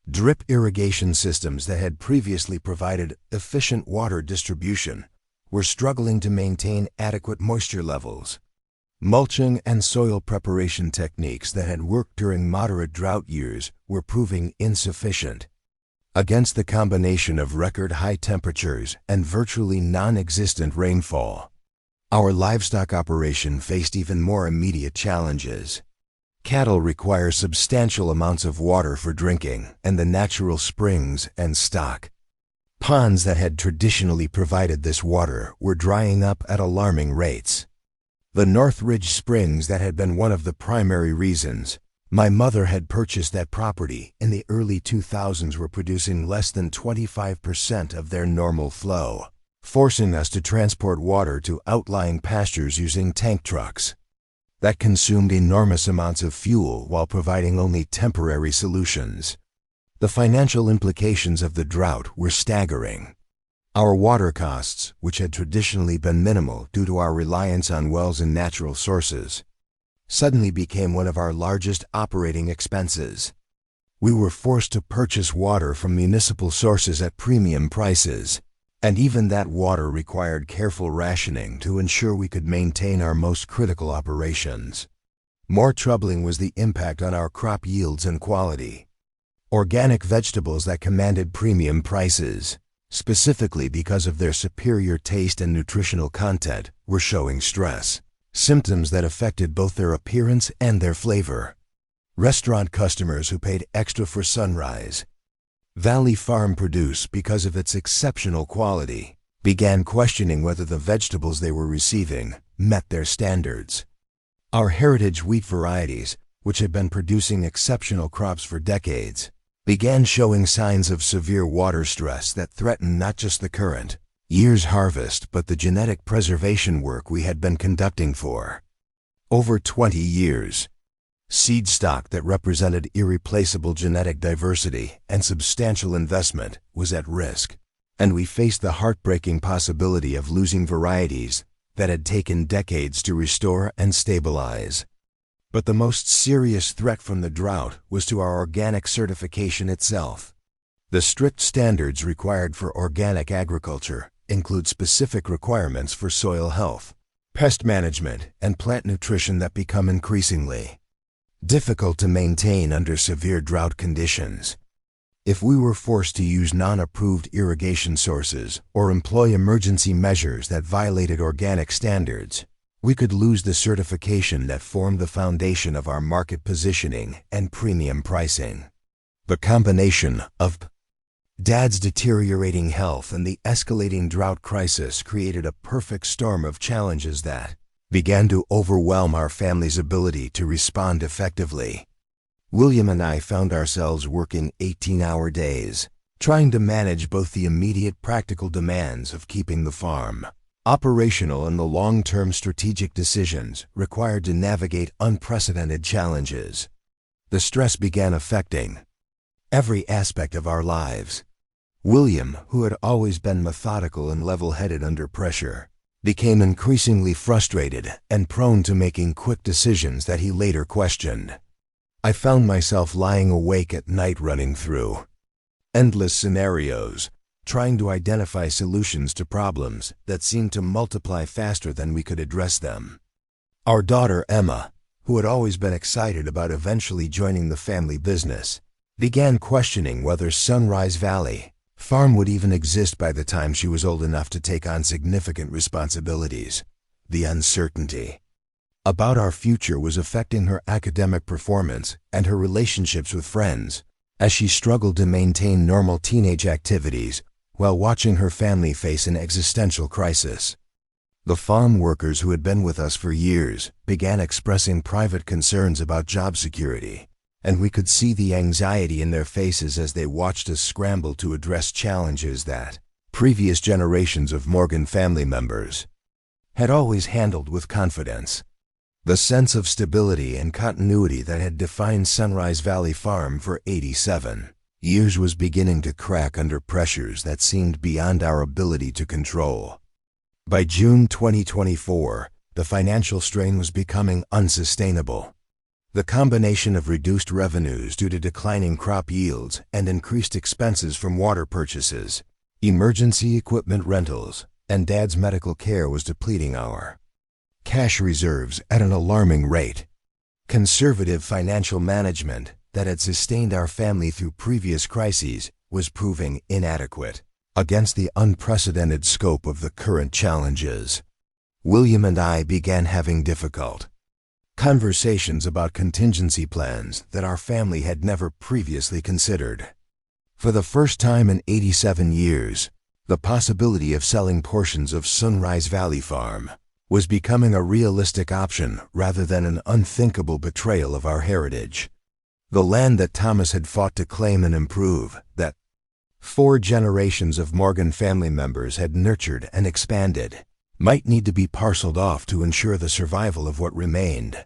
Drip irrigation systems that had previously provided efficient water distribution were struggling to maintain adequate moisture levels. Mulching and soil preparation techniques that had worked during moderate drought years were proving insufficient. Against the combination of record high temperatures and virtually non-existent rainfall, our livestock operation faced even more immediate challenges. Cattle require substantial amounts of water for drinking, and the natural springs and stock ponds that had traditionally provided this water were drying up at alarming rates. The Northridge Springs that had been one of the primary reasons my mother had purchased that property in the early 2000s were producing less than 25% of their normal flow, forcing us to transport water to outlying pastures using tank trucks that consumed enormous amounts of fuel while providing only temporary solutions. The financial implications of the drought were staggering. Our water costs, which had traditionally been minimal due to our reliance on wells and natural sources, suddenly became one of our largest operating expenses. We were forced to purchase water from municipal sources at premium prices, and even that water required careful rationing to ensure we could maintain our most critical operations. More troubling was the impact on our crop yields and quality. Organic vegetables that commanded premium prices, specifically because of their superior taste and nutritional content, were showing stress, symptoms that affected both their appearance and their flavor. restaurant customers who paid extra for Sunrise Valley Farm produce because of its exceptional quality began questioning whether the vegetables they were receiving met their standards. Our heritage wheat varieties, which had been producing exceptional crops for decades, began showing signs of severe water stress that threatened not just the current year's harvest but the genetic preservation work we had been conducting for over 20 years. Seed stock that represented irreplaceable genetic diversity and substantial investment was at risk, and we faced the heartbreaking possibility of losing varieties that had taken decades to restore and stabilize. But the most serious threat from the drought was to our organic certification itself. The strict standards required for organic agriculture include specific requirements for soil health, pest management, and plant nutrition that become increasingly difficult to maintain under severe drought conditions. If we were forced to use non-approved irrigation sources or employ emergency measures that violated organic standards, we could lose the certification that formed the foundation of our market positioning and premium pricing. The combination of Dad's deteriorating health and the escalating drought crisis created a perfect storm of challenges that began to overwhelm our family's ability to respond effectively. William and I found ourselves working 18-hour days, trying to manage both the immediate practical demands of keeping the farm operational and the long-term strategic decisions required to navigate unprecedented challenges. The stress began affecting every aspect of our lives. William, who had always been methodical and level-headed under pressure, became increasingly frustrated and prone to making quick decisions that he later questioned. I found myself lying awake at night running through endless scenarios, trying to identify solutions to problems that seemed to multiply faster than we could address them. Our daughter Emma, who had always been excited about eventually joining the family business, began questioning whether Sunrise Valley Farm would even exist by the time she was old enough to take on significant responsibilities. The uncertainty about our future was affecting her academic performance and her relationships with friends, as she struggled to maintain normal teenage activities while watching her family face an existential crisis. The farm workers who had been with us for years began expressing private concerns about job security, and we could see the anxiety in their faces as they watched us scramble to address challenges that previous generations of Morgan family members had always handled with confidence. The sense of stability and continuity that had defined Sunrise Valley Farm for 87 years was beginning to crack under pressures that seemed beyond our ability to control. By June 2024, the financial strain was becoming unsustainable. The combination of reduced revenues due to declining crop yields and increased expenses from water purchases, emergency equipment rentals, and Dad's medical care was depleting our cash reserves at an alarming rate. Conservative financial management that had sustained our family through previous crises was proving inadequate against the unprecedented scope of the current challenges. William and I began having difficult conversations about contingency plans that our family had never previously considered. For the first time in 87 years, the possibility of selling portions of Sunrise Valley Farm was becoming a realistic option rather than an unthinkable betrayal of our heritage. The land that Thomas had fought to claim and improve, that 4 generations of Morgan family members had nurtured and expanded, might need to be parceled off to ensure the survival of what remained.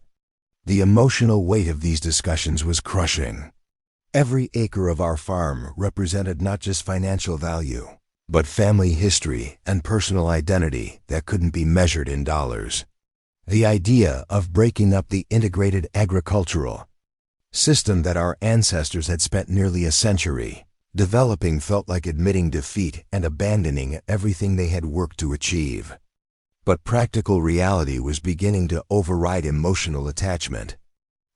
The emotional weight of these discussions was crushing. Every acre of our farm represented not just financial value, but family history and personal identity that couldn't be measured in dollars. The idea of breaking up the integrated agricultural system that our ancestors had spent nearly a century developing felt like admitting defeat and abandoning everything they had worked to achieve. But practical reality was beginning to override emotional attachment.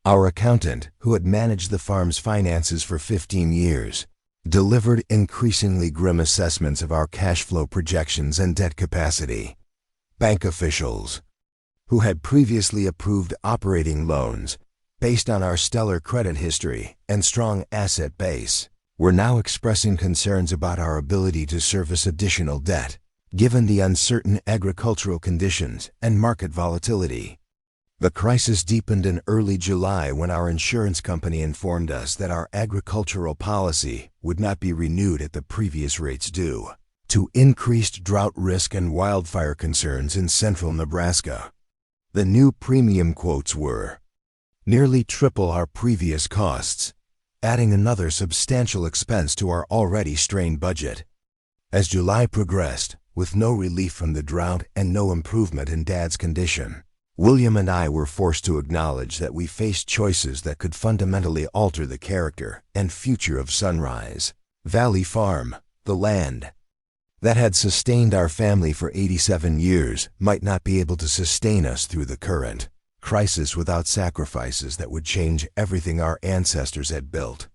Our accountant, who had managed the farm's finances for 15 years, delivered increasingly grim assessments of our cash flow projections and debt capacity. Bank officials, who had previously approved operating loans, based on our stellar credit history and strong asset base, were now expressing concerns about our ability to service additional debt, given the uncertain agricultural conditions and market volatility. The crisis deepened in early July when our insurance company informed us that our agricultural policy would not be renewed at the previous rates due to increased drought risk and wildfire concerns in central Nebraska. The new premium quotes were nearly triple our previous costs, adding another substantial expense to our already strained budget. As July progressed, with no relief from the drought and no improvement in Dad's condition, William and I were forced to acknowledge that we faced choices that could fundamentally alter the character and future of Sunrise Valley Farm. The land that had sustained our family for 87 years might not be able to sustain us through the current crisis without sacrifices that would change everything our ancestors had built.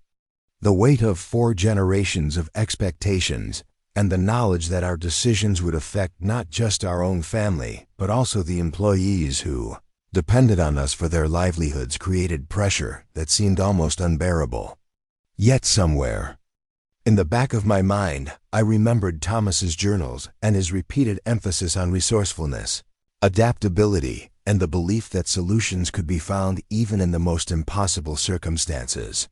The weight of 4 generations of expectations and the knowledge that our decisions would affect not just our own family, but also the employees who depended on us for their livelihoods created pressure that seemed almost unbearable. Yet somewhere in the back of my mind, I remembered Thomas's journals and his repeated emphasis on resourcefulness, adaptability, and the belief that solutions could be found even in the most impossible circumstances.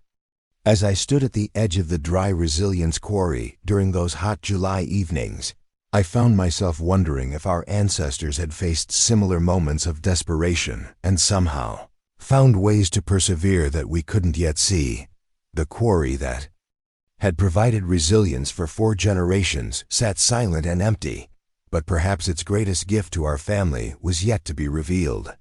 As I stood at the edge of the dry resilience quarry during those hot July evenings, I found myself wondering if our ancestors had faced similar moments of desperation and somehow found ways to persevere that we couldn't yet see. The quarry that had provided resilience for 4 generations sat silent and empty, but perhaps its greatest gift to our family was yet to be revealed.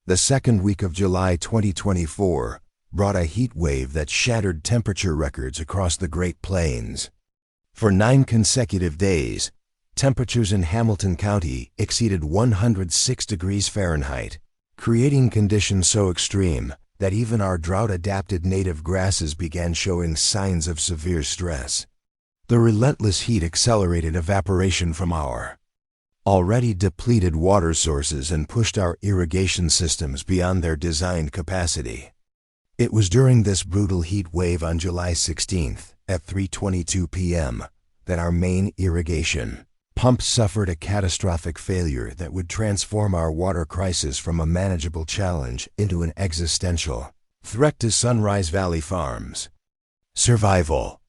The second week of July 2024 brought a heat wave that shattered temperature records across the Great Plains. For 9 consecutive days, temperatures in Hamilton County exceeded 106 degrees Fahrenheit, creating conditions so extreme that even our drought-adapted native grasses began showing signs of severe stress. The relentless heat accelerated evaporation from our already depleted water sources and pushed our irrigation systems beyond their designed capacity. It was during this brutal heat wave on July 16th at 3:22 p.m. that our main irrigation pump suffered a catastrophic failure that would transform our water crisis from a manageable challenge into an existential threat to Sunrise Valley Farm's survival.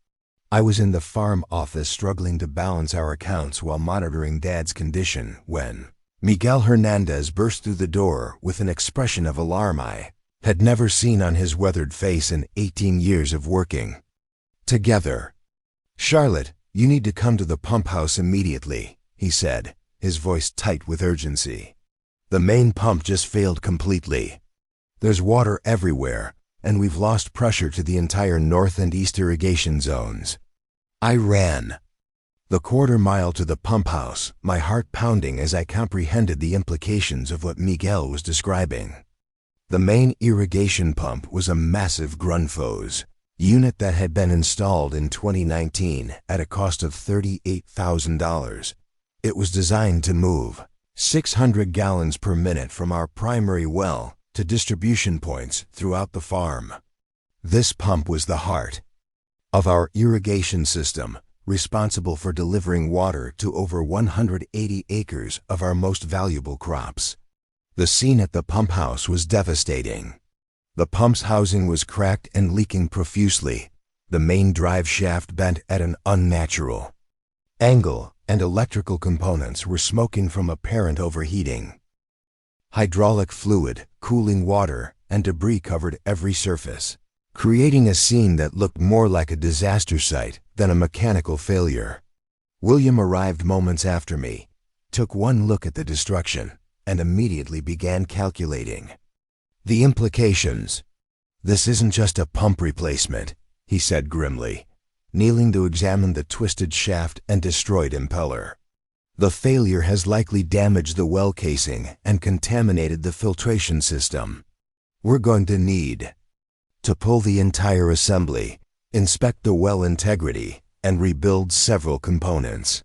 I was in the farm office struggling to balance our accounts while monitoring Dad's condition when Miguel Hernandez burst through the door with an expression of alarm I had never seen on his weathered face in 18 years of working together. "Charlotte, you need to come to the pump house immediately," he said, his voice tight with urgency. "The main pump just failed completely. There's water everywhere, and we've lost pressure to the entire north and east irrigation zones." I ran the quarter-mile to the pump house, my heart pounding as I comprehended the implications of what Miguel was describing. The main irrigation pump was a massive Grundfos unit that had been installed in 2019 at a cost of $38,000. It was designed to move 600 gallons per minute from our primary well to distribution points throughout the farm. This pump was the heart of our irrigation system, responsible for delivering water to over 180 acres of our most valuable crops. The scene at the pump house was devastating. The pump's housing was cracked and leaking profusely, the main drive shaft bent at an unnatural angle, and electrical components were smoking from apparent overheating. Hydraulic fluid, cooling water, and debris covered every surface, creating a scene that looked more like a disaster site than a mechanical failure. William arrived moments after me, took one look at the destruction, and immediately began calculating the implications. "This isn't just a pump replacement," he said grimly, kneeling to examine the twisted shaft and destroyed impeller. "The failure has likely damaged the well casing and contaminated the filtration system. We're going to need to pull the entire assembly, inspect the well integrity, and rebuild several components."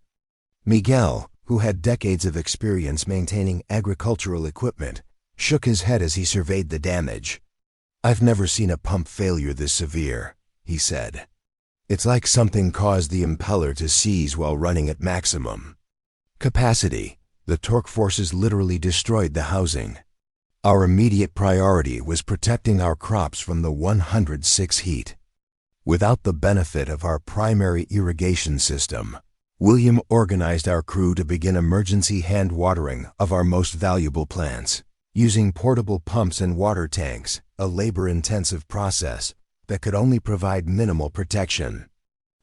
Miguel, who had decades of experience maintaining agricultural equipment, shook his head as he surveyed the damage. "I've never seen a pump failure this severe," he said. "It's like something caused the impeller to seize while running at maximum capacity. The torque forces literally destroyed the housing." Our immediate priority was protecting our crops from the 106 heat. Without the benefit of our primary irrigation system, William organized our crew to begin emergency hand watering of our most valuable plants, using portable pumps and water tanks, a labor-intensive process that could only provide minimal protection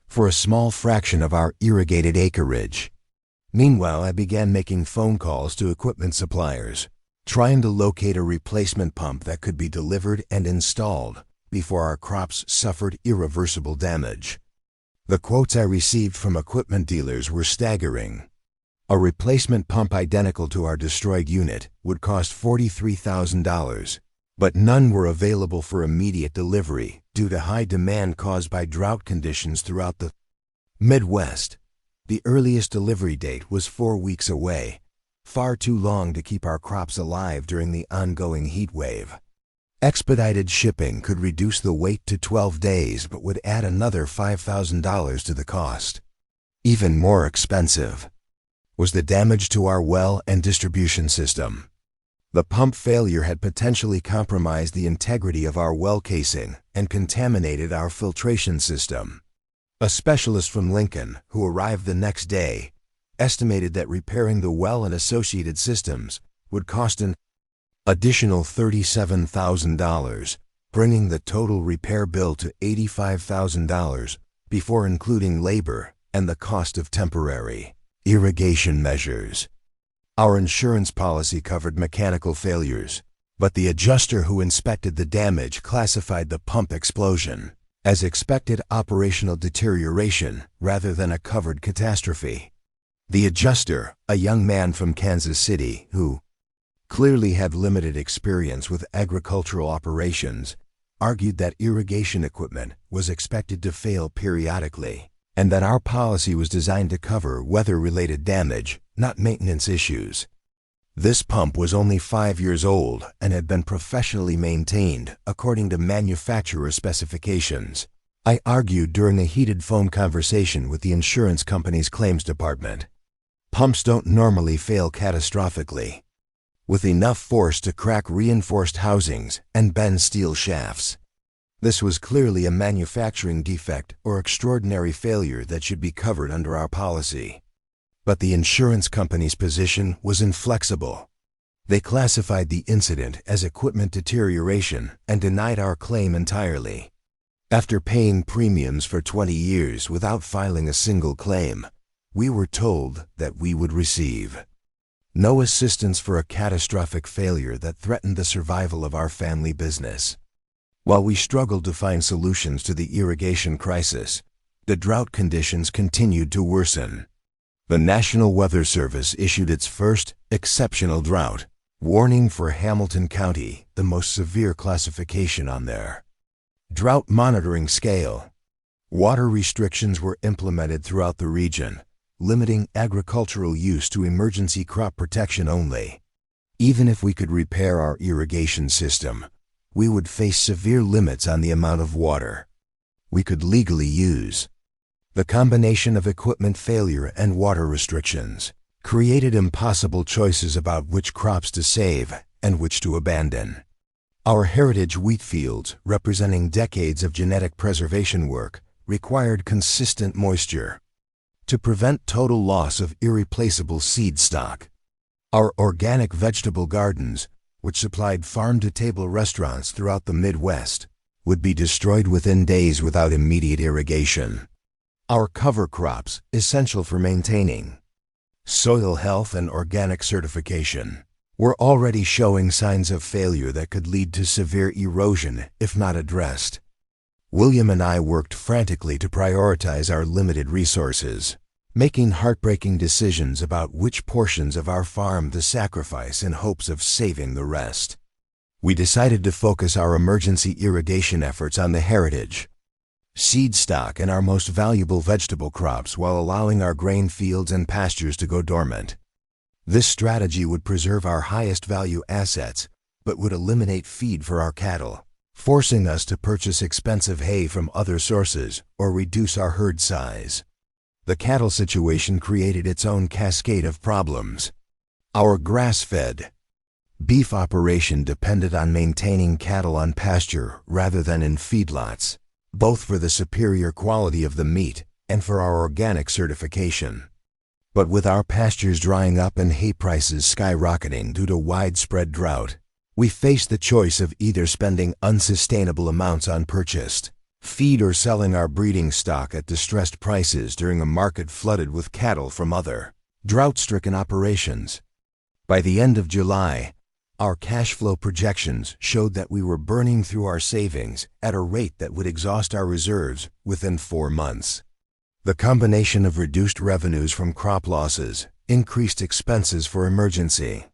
for a small fraction of our irrigated acreage. Meanwhile, I began making phone calls to equipment suppliers, trying to locate a replacement pump that could be delivered and installed before our crops suffered irreversible damage. The quotes I received from equipment dealers were staggering. A replacement pump identical to our destroyed unit would cost $43,000, but none were available for immediate delivery due to high demand caused by drought conditions throughout the Midwest. The earliest delivery date was 4 weeks away, far too long to keep our crops alive during the ongoing heat wave. Expedited shipping could reduce the wait to 12 days but would add another $5,000 to the cost. Even more expensive was the damage to our well and distribution system. The pump failure had potentially compromised the integrity of our well casing and contaminated our filtration system. A specialist from Lincoln, who arrived the next day, estimated that repairing the well and associated systems would cost an additional $37,000, bringing the total repair bill to $85,000 before including labor and the cost of temporary irrigation measures. Our insurance policy covered mechanical failures, but the adjuster who inspected the damage classified the pump explosion as expected operational deterioration rather than a covered catastrophe. The adjuster, a young man from Kansas City who clearly had limited experience with agricultural operations, argued that irrigation equipment was expected to fail periodically, and that our policy was designed to cover weather-related damage, not maintenance issues. This pump was only 5 years old and had been professionally maintained according to manufacturer specifications. I argued during a heated phone conversation with the insurance company's claims department. Pumps don't normally fail catastrophically, with enough force to crack reinforced housings and bend steel shafts. This was clearly a manufacturing defect or extraordinary failure that should be covered under our policy. But the insurance company's position was inflexible. They classified the incident as equipment deterioration and denied our claim entirely. After paying premiums for 20 years without filing a single claim, we were told that we would receive no assistance for a catastrophic failure that threatened the survival of our family business. While we struggled to find solutions to the irrigation crisis, the drought conditions continued to worsen. The National Weather Service issued its first exceptional drought warning for Hamilton County, the most severe classification on their drought monitoring scale. Water restrictions were implemented throughout the region, limiting agricultural use to emergency crop protection only. Even if we could repair our irrigation system, we would face severe limits on the amount of water we could legally use. The combination of equipment failure and water restrictions created impossible choices about which crops to save and which to abandon. Our heritage wheat fields, representing decades of genetic preservation work, required consistent moisture to prevent total loss of irreplaceable seed stock. Our organic vegetable gardens, which supplied farm-to-table restaurants throughout the Midwest, would be destroyed within days without immediate irrigation. Our cover crops, essential for maintaining soil health and organic certification, were already showing signs of failure that could lead to severe erosion if not addressed. William and I worked frantically to prioritize our limited resources, making heartbreaking decisions about which portions of our farm to sacrifice in hopes of saving the rest. We decided to focus our emergency irrigation efforts on the heritage seed stock and our most valuable vegetable crops while allowing our grain fields and pastures to go dormant. This strategy would preserve our highest value assets, but would eliminate feed for our cattle, forcing us to purchase expensive hay from other sources or reduce our herd size. The cattle situation created its own cascade of problems. Our grass-fed beef operation depended on maintaining cattle on pasture rather than in feedlots, both for the superior quality of the meat and for our organic certification. But with our pastures drying up and hay prices skyrocketing due to widespread drought, we faced the choice of either spending unsustainable amounts on purchased feed or selling our breeding stock at distressed prices during a market flooded with cattle from other drought-stricken operations. By the end of July, our cash flow projections showed that we were burning through our savings at a rate that would exhaust our reserves within 4 months. The combination of reduced revenues from crop losses, increased expenses for emergency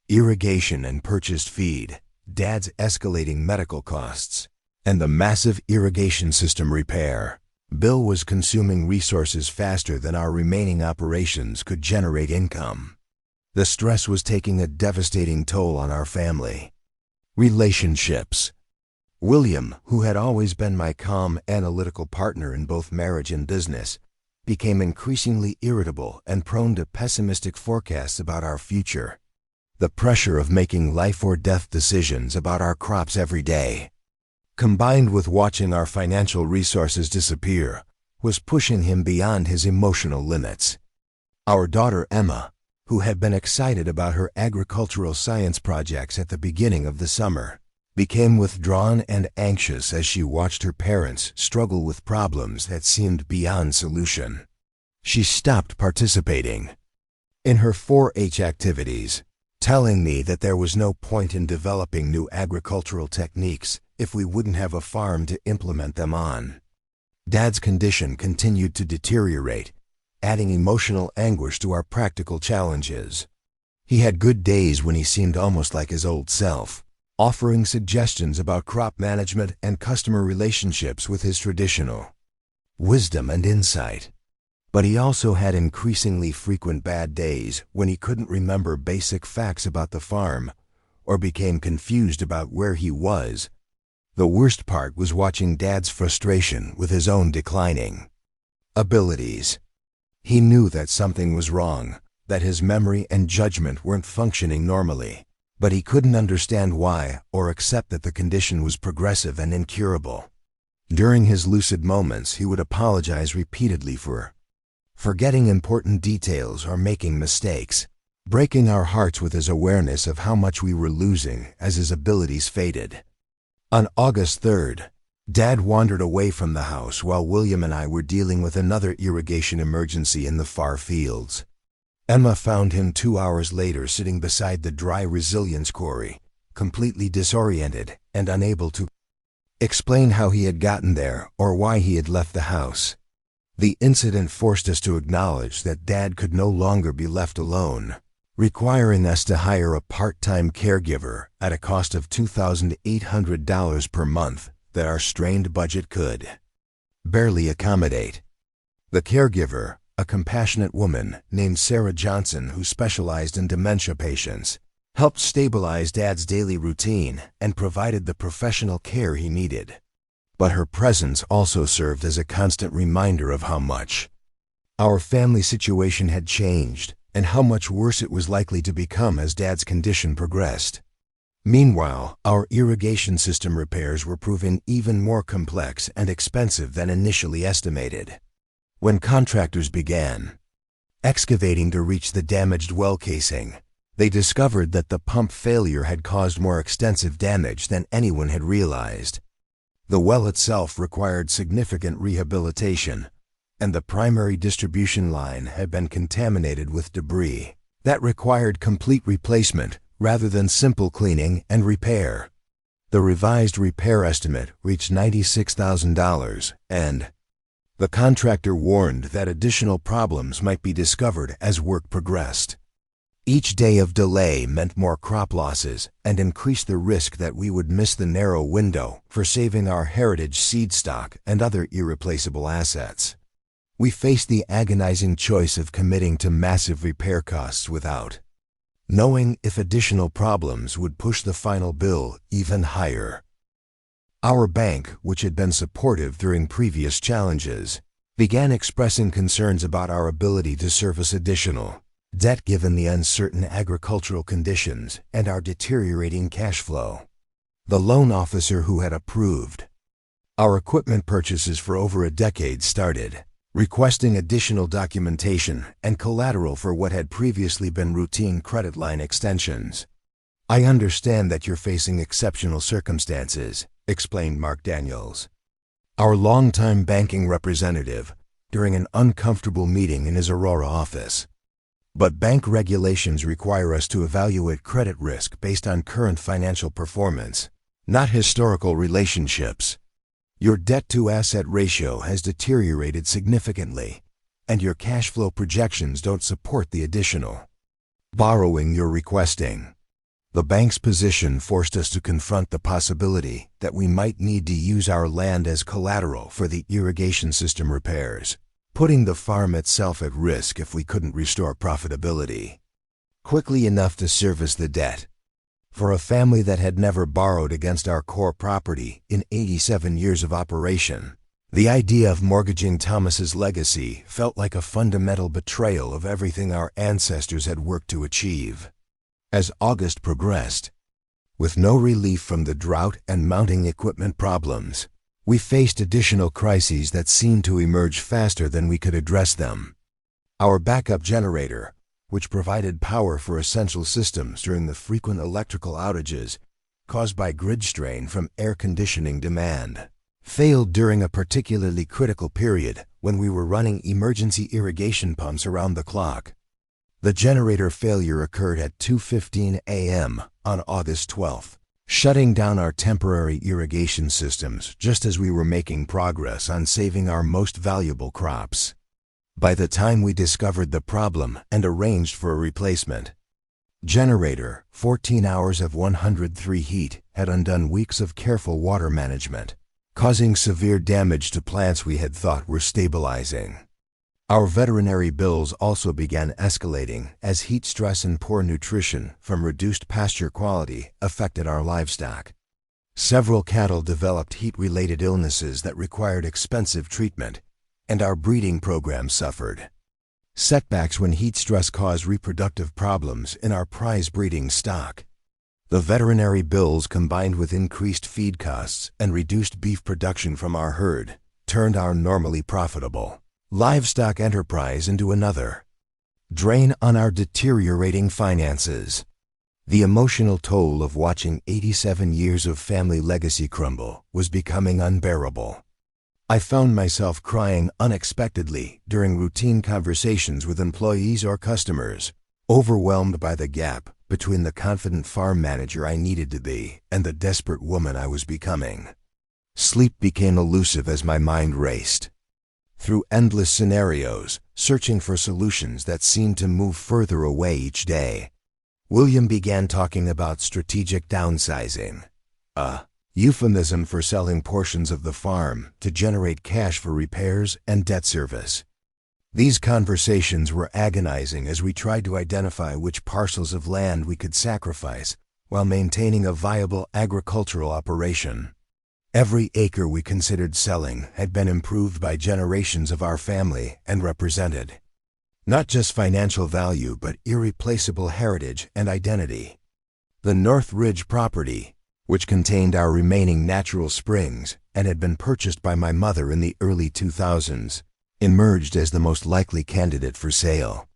irrigation and purchased feed, Dad's escalating medical costs, and the massive irrigation system repair bill was consuming resources faster than our remaining operations could generate income. The stress was taking a devastating toll on our family. Relationships. William, who had always been my calm, analytical partner in both marriage and business, became increasingly irritable and prone to pessimistic forecasts about our future. The pressure of making life-or-death decisions about our crops every day, combined with watching our financial resources disappear, was pushing him beyond his emotional limits. Our daughter Emma, who had been excited about her agricultural science projects at the beginning of the summer, became withdrawn and anxious as she watched her parents struggle with problems that seemed beyond solution. She stopped participating in her 4-H activities, telling me that there was no point in developing new agricultural techniques if we wouldn't have a farm to implement them on. Dad's condition continued to deteriorate, adding emotional anguish to our practical challenges. He had good days when he seemed almost like his old self, offering suggestions about crop management and customer relationships with his traditional wisdom and insight. But he also had increasingly frequent bad days when he couldn't remember basic facts about the farm or became confused about where he was. The worst part was watching Dad's frustration with his own declining abilities. He knew that something was wrong, that his memory and judgment weren't functioning normally, but he couldn't understand why or accept that the condition was progressive and incurable. During his lucid moments, he would apologize repeatedly for forgetting important details or making mistakes, breaking our hearts with his awareness of how much we were losing as his abilities faded. On August 3rd, Dad wandered away from the house while William and I were dealing with another irrigation emergency in the far fields. Emma found him 2 hours later sitting beside the dry resilience quarry, completely disoriented and unable to explain how he had gotten there or why he had left the house. The incident forced us to acknowledge that Dad could no longer be left alone, requiring us to hire a part-time caregiver at a cost of $2,800 per month that our strained budget could barely accommodate. The caregiver, a compassionate woman named Sarah Johnson who specialized in dementia patients, helped stabilize Dad's daily routine and provided the professional care he needed. But her presence also served as a constant reminder of how much our family situation had changed and how much worse it was likely to become as Dad's condition progressed. Meanwhile, our irrigation system repairs were proving even more complex and expensive than initially estimated. When contractors began excavating to reach the damaged well casing, they discovered that the pump failure had caused more extensive damage than anyone had realized. The well itself required significant rehabilitation, and the primary distribution line had been contaminated with debris that required complete replacement rather than simple cleaning and repair. The revised repair estimate reached $96,000, and the contractor warned that additional problems might be discovered as work progressed. Each day of delay meant more crop losses and increased the risk that we would miss the narrow window for saving our heritage seed stock and other irreplaceable assets. We faced the agonizing choice of committing to massive repair costs without knowing if additional problems would push the final bill even higher. Our bank, which had been supportive during previous challenges, began expressing concerns about our ability to service additional debt given the uncertain agricultural conditions and our deteriorating cash flow. The loan officer who had approved our equipment purchases for over a decade started requesting additional documentation and collateral for what had previously been routine credit line extensions. "I understand that you're facing exceptional circumstances," explained Mark Daniels, our longtime banking representative, during an uncomfortable meeting in his Aurora office. "But bank regulations require us to evaluate credit risk based on current financial performance, not historical relationships. Your debt-to-asset ratio has deteriorated significantly, and your cash flow projections don't support the additional borrowing you're requesting." The bank's position forced us to confront the possibility that we might need to use our land as collateral for the irrigation system repairs, putting the farm itself at risk if we couldn't restore profitability quickly enough to service the debt. For a family that had never borrowed against our core property in 87 years of operation, the idea of mortgaging Thomas's legacy felt like a fundamental betrayal of everything our ancestors had worked to achieve. As August progressed, with no relief from the drought and mounting equipment problems, we faced additional crises that seemed to emerge faster than we could address them. Our backup generator, which provided power for essential systems during the frequent electrical outages caused by grid strain from air conditioning demand, failed during a particularly critical period when we were running emergency irrigation pumps around the clock. The generator failure occurred at 2:15 a.m. on August 12th, shutting down our temporary irrigation systems just as we were making progress on saving our most valuable crops. By the time we discovered the problem and arranged for a replacement generator, 14 hours of 103 heat had undone weeks of careful water management, causing severe damage to plants we had thought were stabilizing. Our veterinary bills also began escalating as heat stress and poor nutrition from reduced pasture quality affected our livestock. Several cattle developed heat-related illnesses that required expensive treatment, and our breeding program suffered setbacks when heat stress caused reproductive problems in our prize breeding stock. The veterinary bills, combined with increased feed costs and reduced beef production from our herd, turned our normally profitable livestock enterprise into another drain on our deteriorating finances. The emotional toll of watching 87 years of family legacy crumble was becoming unbearable. I found myself crying unexpectedly during routine conversations with employees or customers, overwhelmed by the gap between the confident farm manager I needed to be and the desperate woman I was becoming. Sleep became elusive as my mind raced through endless scenarios, searching for solutions that seemed to move further away each day. William began talking about strategic downsizing, a euphemism for selling portions of the farm to generate cash for repairs and debt service. These conversations were agonizing as we tried to identify which parcels of land we could sacrifice while maintaining a viable agricultural operation. Every acre we considered selling had been improved by generations of our family and represented not just financial value but irreplaceable heritage and identity. The North Ridge property, which contained our remaining natural springs and had been purchased by my mother in the early 2000s, emerged as the most likely candidate for sale.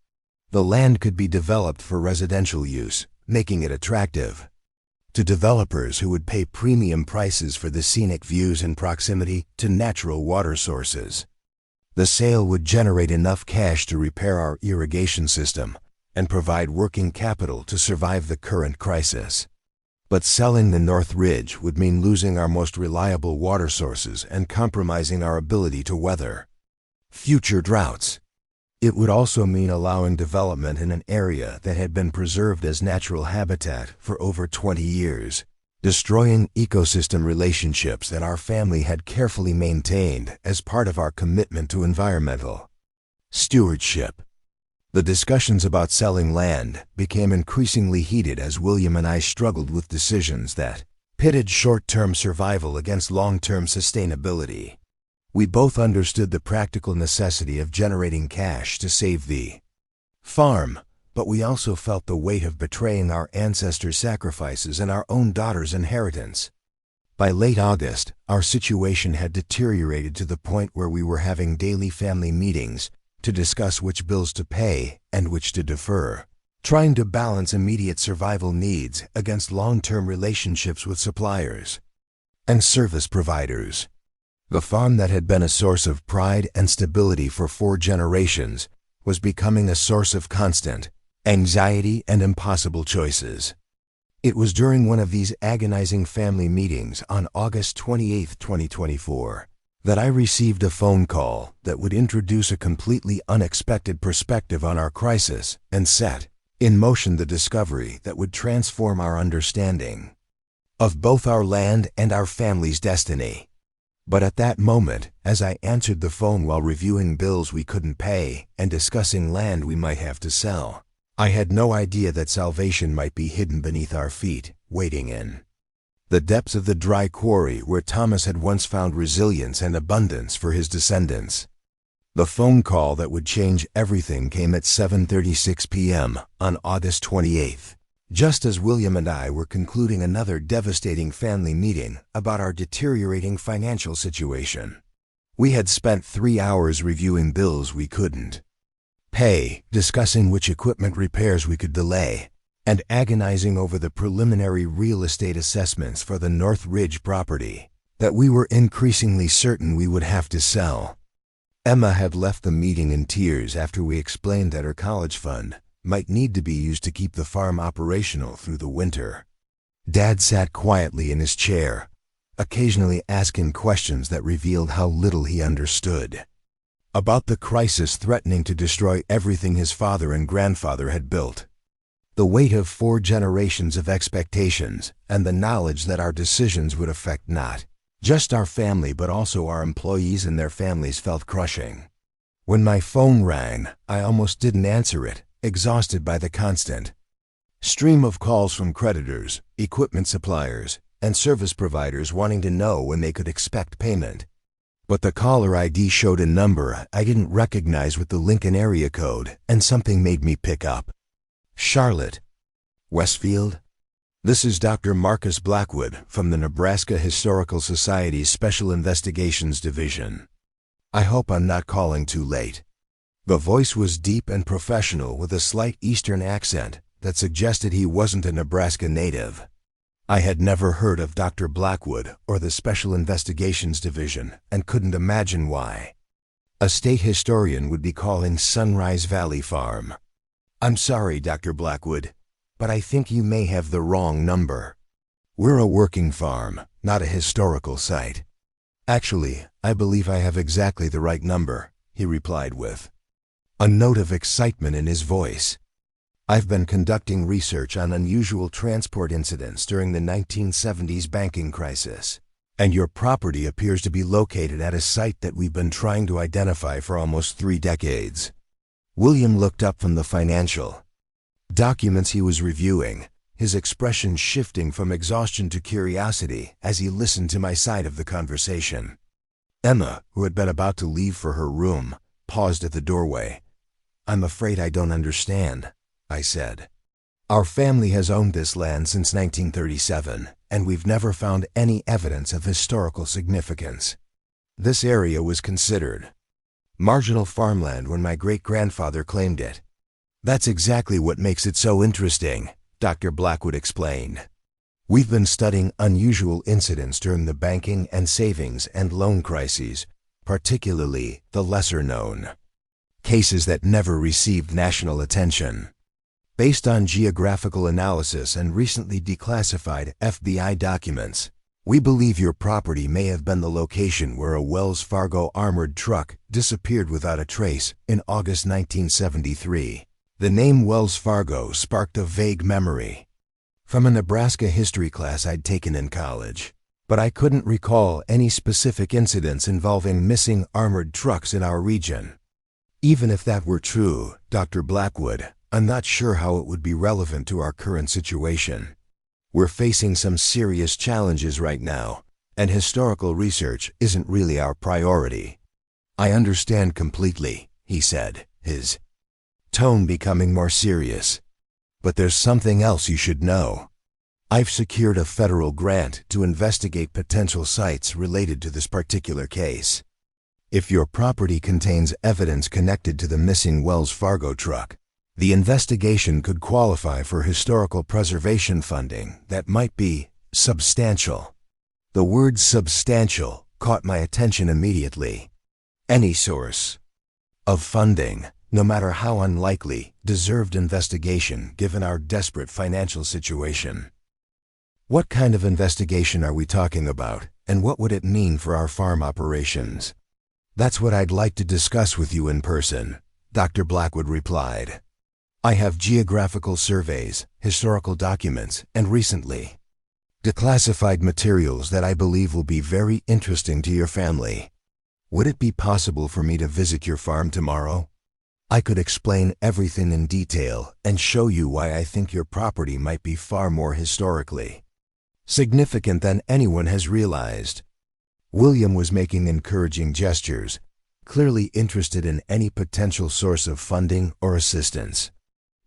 The land could be developed for residential use, making it attractive to developers who would pay premium prices for the scenic views and proximity to natural water sources. The sale would generate enough cash to repair our irrigation system and provide working capital to survive the current crisis. But selling the North Ridge would mean losing our most reliable water sources and compromising our ability to weather future droughts. It would also mean allowing development in an area that had been preserved as natural habitat for over 20 years, destroying ecosystem relationships that our family had carefully maintained as part of our commitment to environmental stewardship. The discussions about selling land became increasingly heated as William and I struggled with decisions that pitted short-term survival against long-term sustainability. We both understood the practical necessity of generating cash to save the farm, but we also felt the weight of betraying our ancestors' sacrifices and our own daughter's inheritance. By late August, our situation had deteriorated to the point where we were having daily family meetings to discuss which bills to pay and which to defer, trying to balance immediate survival needs against long-term relationships with suppliers and service providers. The farm that had been a source of pride and stability for 4 generations was becoming a source of constant anxiety and impossible choices. It was during one of these agonizing family meetings on August 28, 2024, that I received a phone call that would introduce a completely unexpected perspective on our crisis and set in motion the discovery that would transform our understanding of both our land and our family's destiny. But at that moment, as I answered the phone while reviewing bills we couldn't pay and discussing land we might have to sell, I had no idea that salvation might be hidden beneath our feet, waiting in the depths of the dry quarry where Thomas had once found resilience and abundance for his descendants. The phone call that would change everything came at 7:36 p.m. on August 28th, just as William and I were concluding another devastating family meeting about our deteriorating financial situation. We had spent 3 hours reviewing bills we couldn't pay, discussing which equipment repairs we could delay, and agonizing over the preliminary real estate assessments for the North Ridge property that we were increasingly certain we would have to sell. Emma had left the meeting in tears after we explained that her college fund might need to be used to keep the farm operational through the winter. Dad sat quietly in his chair, occasionally asking questions that revealed how little he understood about the crisis threatening to destroy everything his father and grandfather had built. The weight of 4 generations of expectations and the knowledge that our decisions would affect not just our family but also our employees and their families felt crushing. When my phone rang, I almost didn't answer it, exhausted by the constant stream of calls from creditors, equipment suppliers, and service providers wanting to know when they could expect payment. But the caller ID showed a number I didn't recognize with the Lincoln area code, and something made me pick up. Charlotte Westfield? This is Dr. Marcus Blackwood from the Nebraska Historical Society's Special Investigations Division. I hope I'm not calling too late. The voice was deep and professional with a slight Eastern accent that suggested he wasn't a Nebraska native. I had never heard of Dr. Blackwood or the Special Investigations Division and couldn't imagine why a state historian would be calling Sunrise Valley Farm. I'm sorry, Dr. Blackwood, but I think you may have the wrong number. We're a working farm, not a historical site. Actually, I believe I have exactly the right number, he replied with a note of excitement in his voice. I've been conducting research on unusual transport incidents during the 1970s banking crisis, and your property appears to be located at a site that we've been trying to identify for almost 3 decades. William looked up from the financial documents he was reviewing, his expression shifting from exhaustion to curiosity as he listened to my side of the conversation. Emma, who had been about to leave for her room, paused at the doorway. I'm afraid I don't understand, I said. Our family has owned this land since 1937, and we've never found any evidence of historical significance. This area was considered marginal farmland when my great-grandfather claimed it. That's exactly what makes it so interesting, Dr. Blackwood explained. We've been studying unusual incidents during the banking and savings and loan crises, particularly the lesser-known cases that never received national attention. Based on geographical analysis and recently declassified FBI documents, we believe your property may have been the location where a Wells Fargo armored truck disappeared without a trace in August 1973. The name Wells Fargo sparked a vague memory from a Nebraska history class I'd taken in college, but I couldn't recall any specific incidents involving missing armored trucks in our region. Even if that were true, Dr. Blackwood, I'm not sure how it would be relevant to our current situation. We're facing some serious challenges right now, and historical research isn't really our priority." "I understand completely," he said, his tone becoming more serious. "But there's something else you should know. I've secured a federal grant to investigate potential sites related to this particular case. If your property contains evidence connected to the missing Wells Fargo truck, the investigation could qualify for historical preservation funding that might be substantial." The word substantial caught my attention immediately. Any source of funding, no matter how unlikely, deserved investigation given our desperate financial situation. "What kind of investigation are we talking about, and what would it mean for our farm operations?" "That's what I'd like to discuss with you in person," Dr. Blackwood replied. "I have geographical surveys, historical documents, and recently declassified materials that I believe will be very interesting to your family. Would it be possible for me to visit your farm tomorrow? I could explain everything in detail and show you why I think your property might be far more historically significant than anyone has realized." William was making encouraging gestures, clearly interested in any potential source of funding or assistance.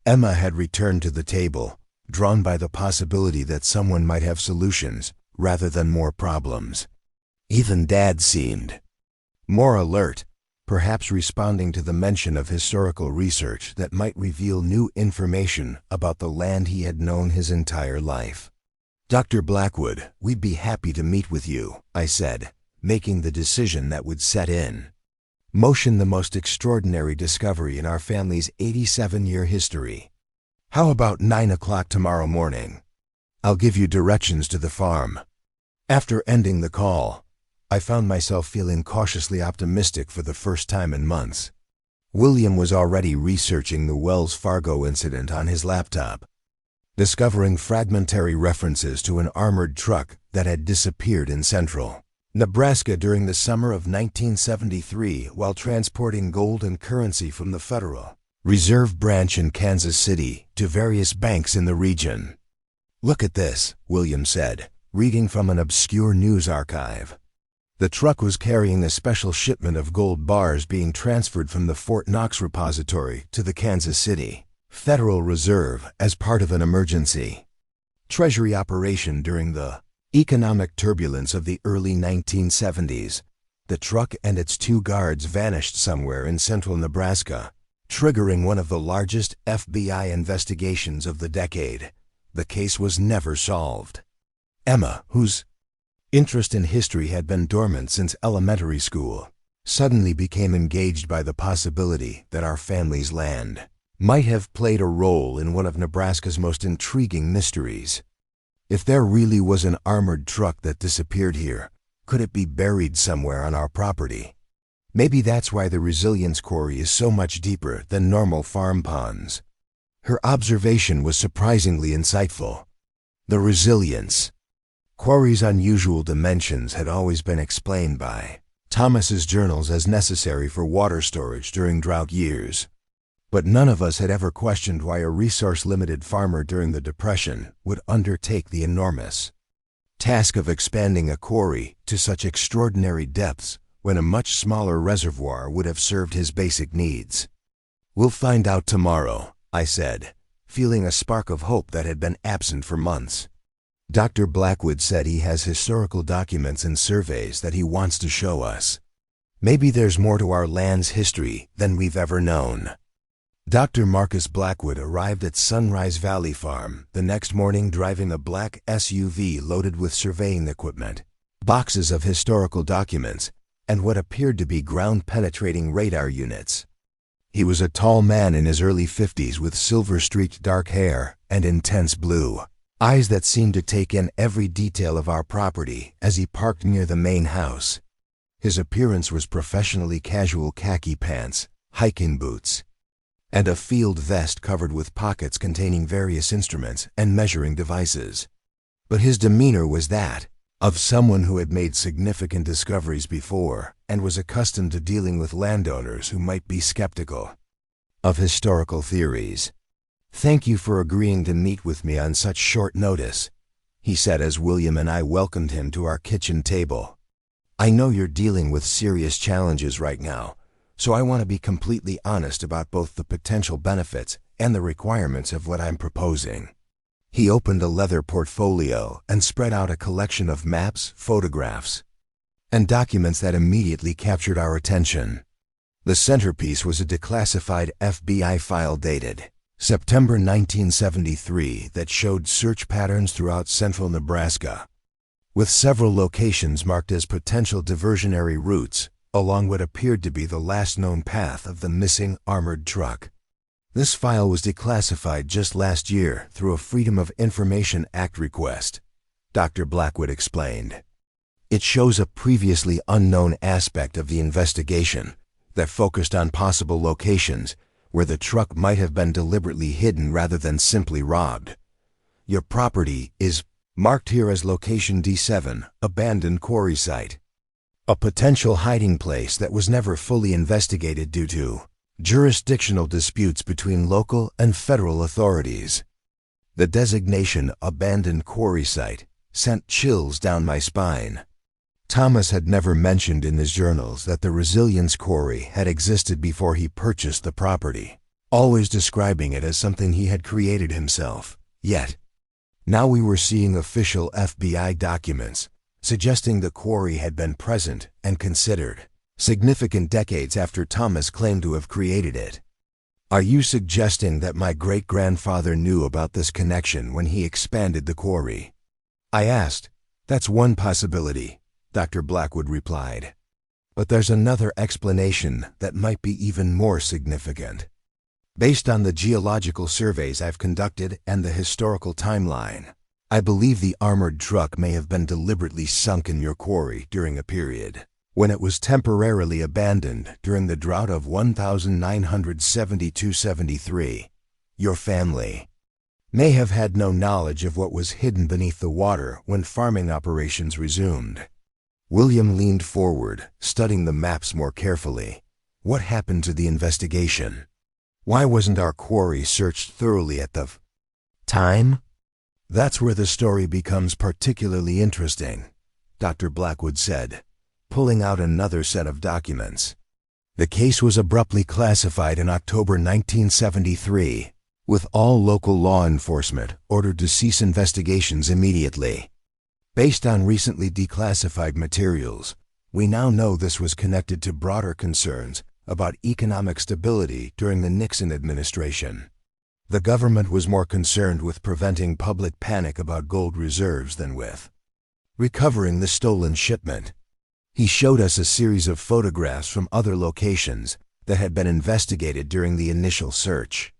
Emma had returned to the table, drawn by the possibility that someone might have solutions rather than more problems. Even Dad seemed more alert, perhaps responding to the mention of historical research that might reveal new information about the land he had known his entire life. "Dr. Blackwood, we'd be happy to meet with you," I said, making the decision that would set in motion the most extraordinary discovery in our family's 87-year history. "How about 9 o'clock tomorrow morning? I'll give you directions to the farm." After ending the call, I found myself feeling cautiously optimistic for the first time in months. William was already researching the Wells Fargo incident on his laptop, discovering fragmentary references to an armored truck that had disappeared in central Nebraska during the summer of 1973 while transporting gold and currency from the Federal Reserve Branch in Kansas City to various banks in the region. "Look at this," William said, reading from an obscure news archive. The truck was carrying a special shipment of gold bars being transferred from the Fort Knox repository to the Kansas City Federal Reserve as part of an emergency Treasury operation during the economic turbulence of the early 1970s. The truck and its 2 guards vanished somewhere in central Nebraska, triggering one of the largest FBI investigations of the decade. The case was never solved. Emma, whose interest in history had been dormant since elementary school, suddenly became engaged by the possibility that our family's land might have played a role in one of Nebraska's most intriguing mysteries. If there really was an armored truck that disappeared here, could it be buried somewhere on our property? Maybe that's why the resilience quarry is so much deeper than normal farm ponds. Her observation was surprisingly insightful. The resilience quarry's unusual dimensions had always been explained by Thomas's journals as necessary for water storage during drought years. But none of us had ever questioned why a resource-limited farmer during the Depression would undertake the enormous task of expanding a quarry to such extraordinary depths when a much smaller reservoir would have served his basic needs. "We'll find out tomorrow," I said, feeling a spark of hope that had been absent for months. Dr. Blackwood said he has historical documents and surveys that he wants to show us. Maybe there's more to our land's history than we've ever known. Dr. Marcus Blackwood arrived at Sunrise Valley Farm the next morning driving a black SUV loaded with surveying equipment, boxes of historical documents, and what appeared to be ground-penetrating radar units. He was a tall man in his early 50s with silver-streaked dark hair and intense blue eyes that seemed to take in every detail of our property as he parked near the main house. His appearance was professionally casual khaki pants, hiking boots, and a field vest covered with pockets containing various instruments and measuring devices. But his demeanor was that of someone who had made significant discoveries before and was accustomed to dealing with landowners who might be skeptical of historical theories. "Thank you for agreeing to meet with me on such short notice," he said as William and I welcomed him to our kitchen table. "I know you're dealing with serious challenges right now, so I want to be completely honest about both the potential benefits and the requirements of what I'm proposing." He opened a leather portfolio and spread out a collection of maps, photographs, and documents that immediately captured our attention. The centerpiece was a declassified FBI file dated September 1973 that showed search patterns throughout central Nebraska, with several locations marked as potential diversionary routes along what appeared to be the last known path of the missing armored truck. This file was declassified just last year through a Freedom of Information Act request, Dr. Blackwood explained. It shows a previously unknown aspect of the investigation that focused on possible locations where the truck might have been deliberately hidden rather than simply robbed. Your property is marked here as location D7, abandoned quarry site, a potential hiding place that was never fully investigated due to jurisdictional disputes between local and federal authorities. The designation abandoned quarry site sent chills down my spine. Thomas had never mentioned in his journals that the Resilience Quarry had existed before he purchased the property, always describing it as something he had created himself. Yet, now we were seeing official FBI documents suggesting the quarry had been present and considered significant decades after Thomas claimed to have created it. "Are you suggesting that my great-grandfather knew about this connection when he expanded the quarry?" I asked. "That's one possibility," Dr. Blackwood replied. "But there's another explanation that might be even more significant. Based on the geological surveys I've conducted and the historical timeline, I believe the armored truck may have been deliberately sunk in your quarry during a period when it was temporarily abandoned during the drought of 1972-73. Your family may have had no knowledge of what was hidden beneath the water when farming operations resumed." William leaned forward, studying the maps more carefully. "What happened to the investigation? Why wasn't our quarry searched thoroughly at the time?" "That's where the story becomes particularly interesting," Dr. Blackwood said, pulling out another set of documents. "The case was abruptly classified in October 1973, with all local law enforcement ordered to cease investigations immediately. Based on recently declassified materials, we now know this was connected to broader concerns about economic stability during the Nixon administration. The government was more concerned with preventing public panic about gold reserves than with recovering the stolen shipment." He showed us a series of photographs from other locations that had been investigated during the initial search.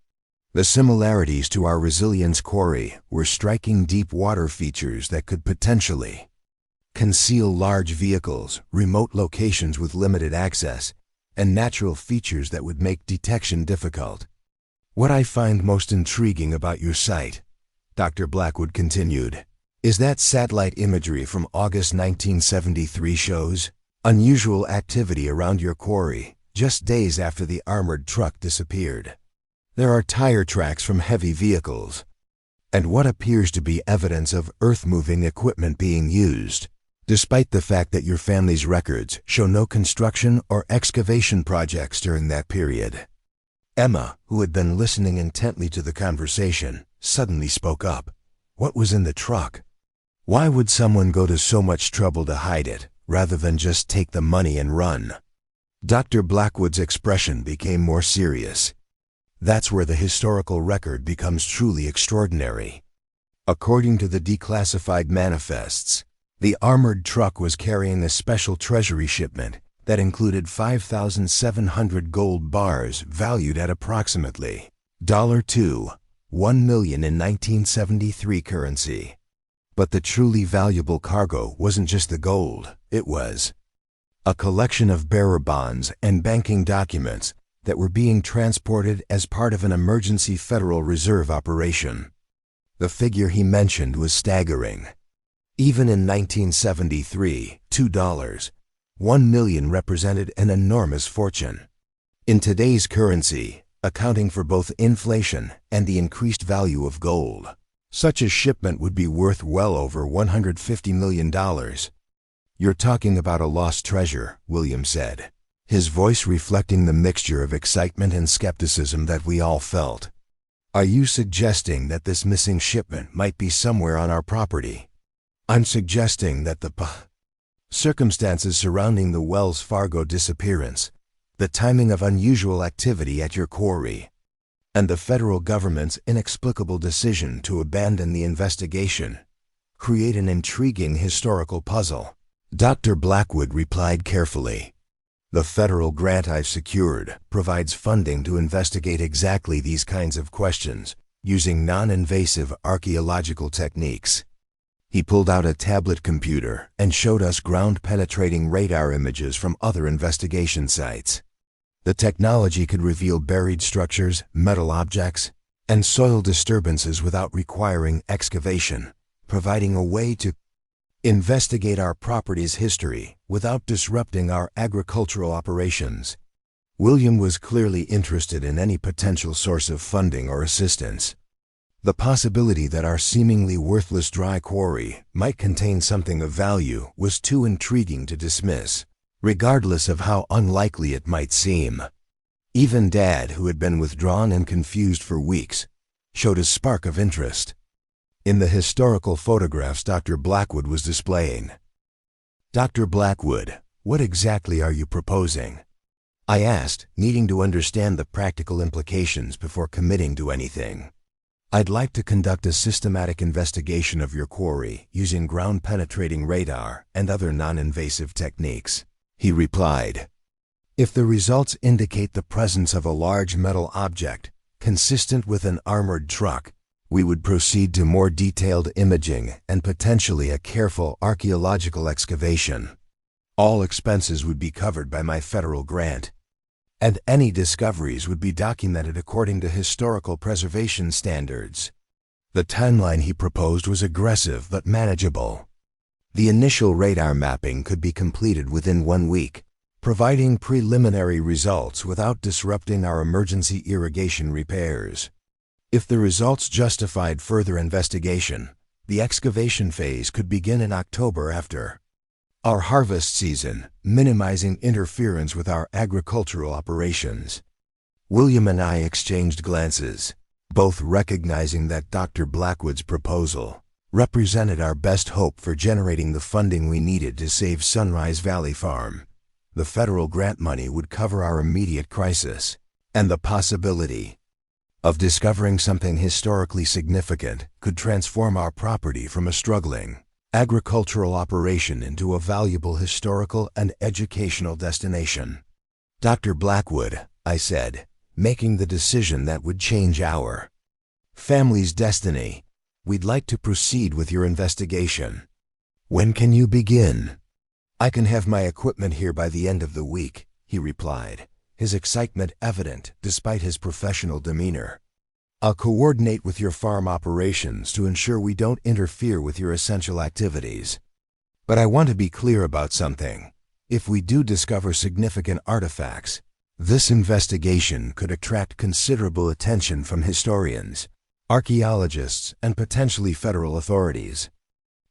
The similarities to our Resilience Quarry were striking deep water features that could potentially conceal large vehicles, remote locations with limited access, and natural features that would make detection difficult. "What I find most intriguing about your site," Dr. Blackwood continued, "is that satellite imagery from August 1973 shows unusual activity around your quarry just days after the armored truck disappeared. There are tire tracks from heavy vehicles, and what appears to be evidence of earth-moving equipment being used, despite the fact that your family's records show no construction or excavation projects during that period." Emma, who had been listening intently to the conversation, suddenly spoke up. "What was in the truck? Why would someone go to so much trouble to hide it, rather than just take the money and run?" Dr. Blackwood's expression became more serious. "That's where the historical record becomes truly extraordinary. According to the declassified manifests, the armored truck was carrying a special treasury shipment that included 5,700 gold bars valued at approximately $1 million in 1973 currency. But the truly valuable cargo wasn't just the gold, it was a collection of bearer bonds and banking documents that were being transported as part of an emergency Federal Reserve operation." The figure he mentioned was staggering. Even in 1973, $1 million represented an enormous fortune. In today's currency, accounting for both inflation and the increased value of gold, Such a shipment would be worth well over $150 million. You're talking about a lost treasure, William said, his voice reflecting the mixture of excitement and skepticism that we all felt. Are you suggesting that this missing shipment might be somewhere on our property? I'm suggesting that the circumstances surrounding the Wells Fargo disappearance, the timing of unusual activity at your quarry, and the federal government's inexplicable decision to abandon the investigation create an intriguing historical puzzle. Dr. Blackwood replied carefully. The federal grant I've secured provides funding to investigate exactly these kinds of questions using non-invasive archaeological techniques. He pulled out a tablet computer and showed us ground-penetrating radar images from other investigation sites. The technology could reveal buried structures, metal objects, and soil disturbances without requiring excavation, providing a way to investigate our property's history without disrupting our agricultural operations. William was clearly interested in any potential source of funding or assistance. The possibility that our seemingly worthless dry quarry might contain something of value was too intriguing to dismiss, regardless of how unlikely it might seem. Even Dad, who had been withdrawn and confused for weeks, showed a spark of interest in the historical photographs Dr. Blackwood was displaying. Dr. Blackwood, what exactly are you proposing? I asked, needing to understand the practical implications before committing to anything. I'd like to conduct a systematic investigation of your quarry using ground-penetrating radar and other non-invasive techniques, he replied. If the results indicate the presence of a large metal object consistent with an armored truck, we would proceed to more detailed imaging and potentially a careful archaeological excavation. All expenses would be covered by my federal grant, and any discoveries would be documented according to historical preservation standards. The timeline he proposed was aggressive but manageable. The initial radar mapping could be completed within 1 week, providing preliminary results without disrupting our emergency irrigation repairs. If the results justified further investigation, the excavation phase could begin in October after our harvest season, minimizing interference with our agricultural operations. William and I exchanged glances, both recognizing that Dr. Blackwood's proposal represented our best hope for generating the funding we needed to save Sunrise Valley Farm. The federal grant money would cover our immediate crisis, and the possibility of discovering something historically significant could transform our property from a struggling agricultural operation into a valuable historical and educational destination. Dr. Blackwood, I said, making the decision that would change our family's destiny, we'd like to proceed with your investigation. When can you begin? I can have my equipment here by the end of the week, he replied, his excitement evident despite his professional demeanor. I'll coordinate with your farm operations to ensure we don't interfere with your essential activities. But I want to be clear about something. If we do discover significant artifacts, this investigation could attract considerable attention from historians, archaeologists, and potentially federal authorities.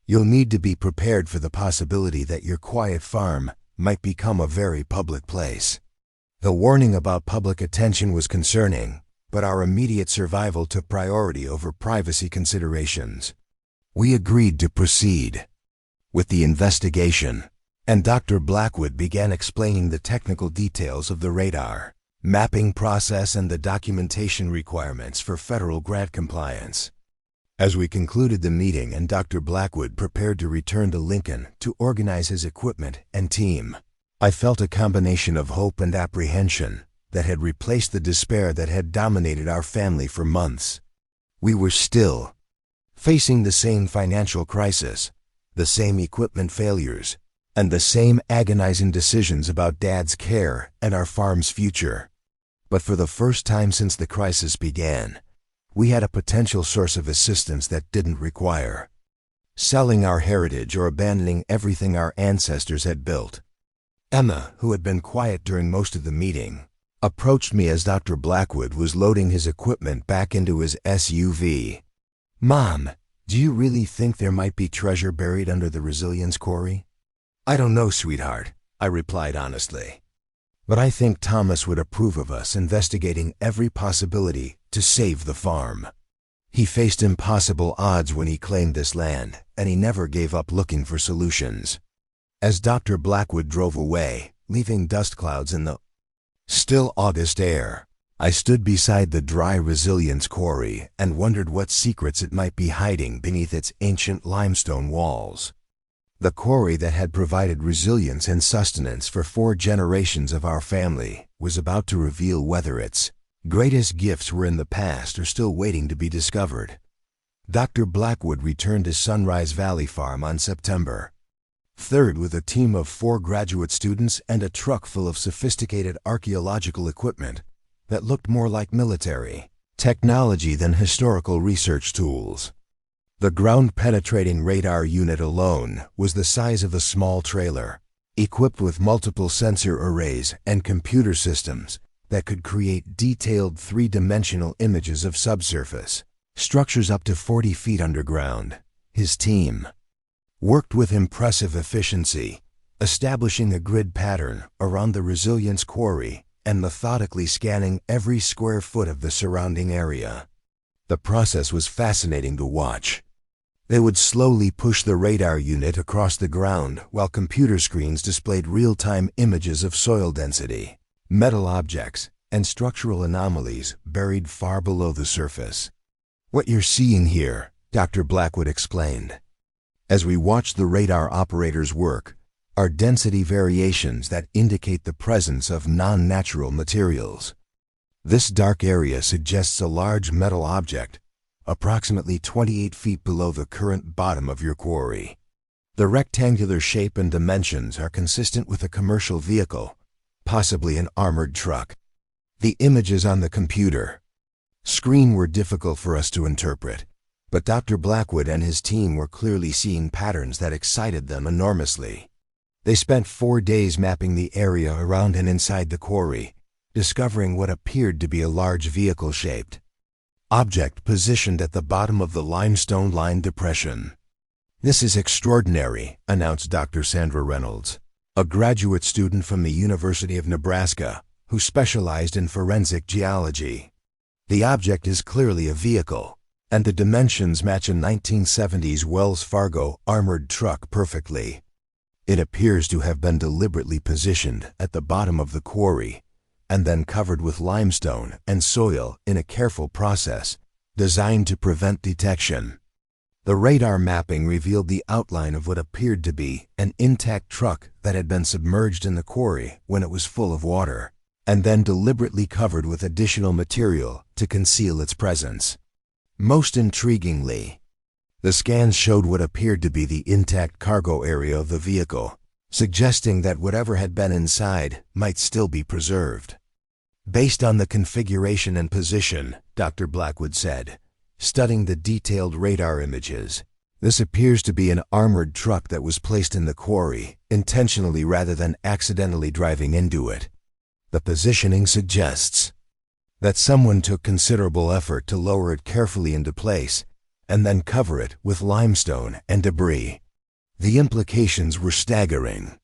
You'll need to be prepared for the possibility that your quiet farm might become a very public place. The warning about public attention was concerning, but our immediate survival took priority over privacy considerations. We agreed to proceed with the investigation, and Dr. Blackwood began explaining the technical details of the radar mapping process and the documentation requirements for federal grant compliance. As we concluded the meeting and Dr. Blackwood prepared to return to Lincoln to organize his equipment and team, I felt a combination of hope and apprehension that had replaced the despair that had dominated our family for months. We were still facing the same financial crisis, the same equipment failures, and the same agonizing decisions about Dad's care and our farm's future. But for the first time since the crisis began, we had a potential source of assistance that didn't require selling our heritage or abandoning everything our ancestors had built. Emma, who had been quiet during most of the meeting, approached me as Dr. Blackwood was loading his equipment back into his SUV. "Mom, do you really think there might be treasure buried under the resilience quarry?" "I don't know, sweetheart," I replied honestly. "But I think Thomas would approve of us investigating every possibility to save the farm." He faced impossible odds when he claimed this land, and he never gave up looking for solutions. As Dr. Blackwood drove away, leaving dust clouds in the still August air, I stood beside the dry resilience quarry and wondered what secrets it might be hiding beneath its ancient limestone walls. The quarry that had provided resilience and sustenance for 4 generations of our family was about to reveal whether its greatest gifts were in the past or still waiting to be discovered. Dr. Blackwood returned to Sunrise Valley Farm on September 3rd with a team of 4 graduate students and a truck full of sophisticated archaeological equipment that looked more like military technology than historical research tools. The ground-penetrating radar unit alone was the size of a small trailer, equipped with multiple sensor arrays and computer systems that could create detailed 3-dimensional images of subsurface structures up to 40 feet underground. His team worked with impressive efficiency, establishing a grid pattern around the resilience quarry and methodically scanning every square foot of the surrounding area. The process was fascinating to watch. They would slowly push the radar unit across the ground while computer screens displayed real-time images of soil density, metal objects, and structural anomalies buried far below the surface. "What you're seeing here," Dr. Blackwood explained, as we watched the radar operators work, are density variations that indicate the presence of non-natural materials. This dark area suggests a large metal object, approximately 28 feet below the current bottom of your quarry. The rectangular shape and dimensions are consistent with a commercial vehicle, possibly an armored truck. The images on the computer screen were difficult for us to interpret, but Dr. Blackwood and his team were clearly seeing patterns that excited them enormously. They spent 4 days mapping the area around and inside the quarry, discovering what appeared to be a large vehicle-shaped object positioned at the bottom of the limestone-lined depression. "This is extraordinary," announced Dr. Sandra Reynolds, a graduate student from the University of Nebraska who specialized in forensic geology. "The object is clearly a vehicle, and the dimensions match a 1970s Wells Fargo armored truck perfectly. It appears to have been deliberately positioned at the bottom of the quarry and then covered with limestone and soil in a careful process designed to prevent detection." The radar mapping revealed the outline of what appeared to be an intact truck that had been submerged in the quarry when it was full of water, and then deliberately covered with additional material to conceal its presence. Most intriguingly, the scans showed what appeared to be the intact cargo area of the vehicle, suggesting that whatever had been inside might still be preserved. "Based on the configuration and position," Dr. Blackwood said, studying the detailed radar images, "this appears to be an armored truck that was placed in the quarry intentionally rather than accidentally driving into it. The positioning suggests that someone took considerable effort to lower it carefully into place and then cover it with limestone and debris." The implications were staggering.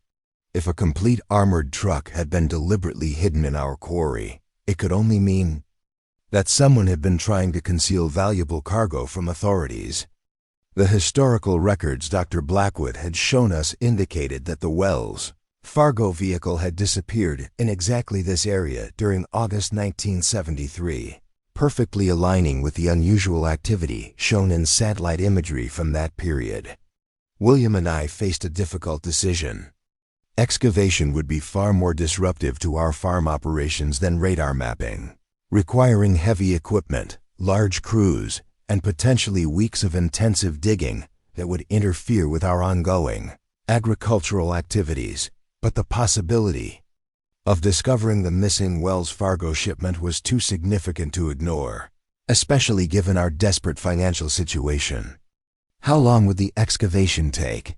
If a complete armored truck had been deliberately hidden in our quarry, it could only mean that someone had been trying to conceal valuable cargo from authorities. The historical records Dr. Blackwood had shown us indicated that the Wells Fargo vehicle had disappeared in exactly this area during August 1973, perfectly aligning with the unusual activity shown in satellite imagery from that period. William and I faced a difficult decision. Excavation would be far more disruptive to our farm operations than radar mapping, requiring heavy equipment, large crews, and potentially weeks of intensive digging that would interfere with our ongoing agricultural activities. But the possibility of discovering the missing Wells Fargo shipment was too significant to ignore, especially given our desperate financial situation. "How long would the excavation take?"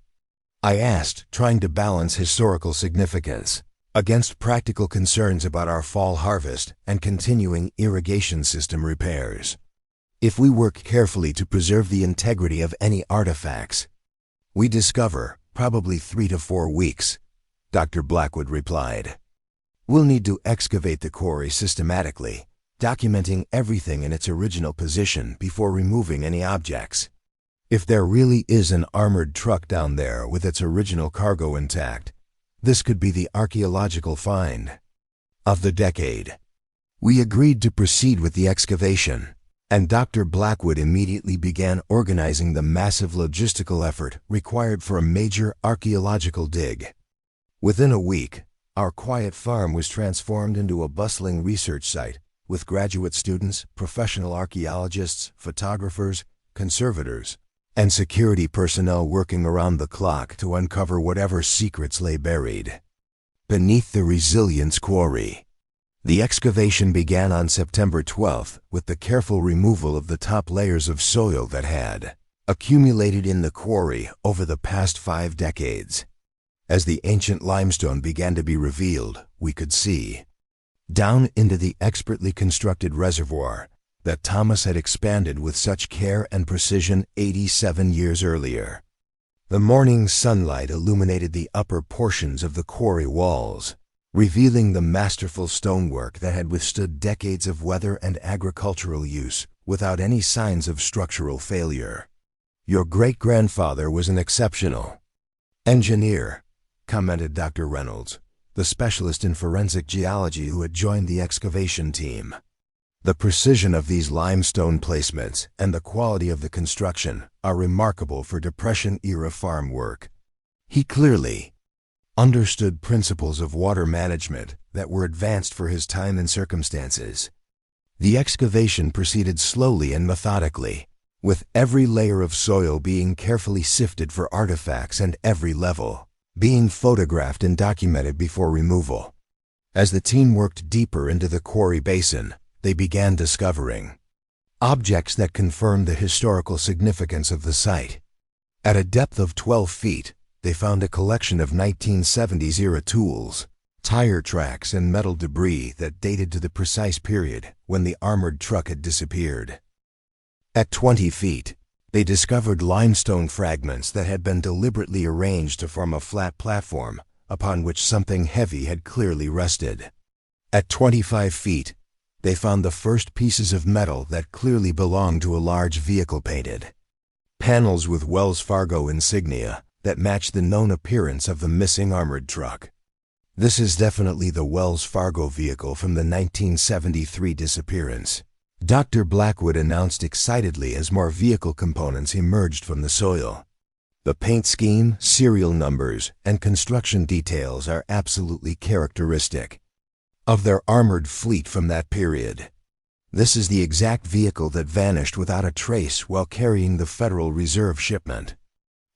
I asked, trying to balance historical significance against practical concerns about our fall harvest and continuing irrigation system repairs. If we work carefully to preserve the integrity of any artifacts, we discover probably 3 to 4 weeks, Dr. Blackwood replied. We'll need to excavate the quarry systematically, documenting everything in its original position before removing any objects. If there really is an armored truck down there with its original cargo intact, this could be the archaeological find of the decade. We agreed to proceed with the excavation, and Dr. Blackwood immediately began organizing the massive logistical effort required for a major archaeological dig. Within a week, our quiet farm was transformed into a bustling research site with graduate students, professional archaeologists, photographers, conservators, and security personnel working around the clock to uncover whatever secrets lay buried beneath the Resilience Quarry. The excavation began on September 12th with the careful removal of the top layers of soil that had accumulated in the quarry over the past 5 decades. As the ancient limestone began to be revealed, we could see down into the expertly constructed reservoir that Thomas had expanded with such care and precision 87 years earlier. The morning sunlight illuminated the upper portions of the quarry walls, revealing the masterful stonework that had withstood decades of weather and agricultural use without any signs of structural failure. Your great-grandfather was an exceptional engineer, commented Dr. Reynolds, the specialist in forensic geology who had joined the excavation team. The precision of these limestone placements and the quality of the construction are remarkable for Depression-era farm work. He clearly understood principles of water management that were advanced for his time and circumstances. The excavation proceeded slowly and methodically, with every layer of soil being carefully sifted for artifacts and every level being photographed and documented before removal. As the team worked deeper into the quarry basin, they began discovering objects that confirmed the historical significance of the site. At a depth of 12 feet, they found a collection of 1970s-era tools, tire tracks, and metal debris that dated to the precise period when the armored truck had disappeared. At 20 feet, they discovered limestone fragments that had been deliberately arranged to form a flat platform upon which something heavy had clearly rested. At 25 feet, they found the first pieces of metal that clearly belonged to a large vehicle painted panels with Wells Fargo insignia that matched the known appearance of the missing armored truck. This is definitely the Wells Fargo vehicle from the 1973 disappearance, Dr. Blackwood announced excitedly as more vehicle components emerged from the soil. The paint scheme, serial numbers, and construction details are absolutely characteristic of their armored fleet from that period. This is the exact vehicle that vanished without a trace while carrying the Federal Reserve shipment.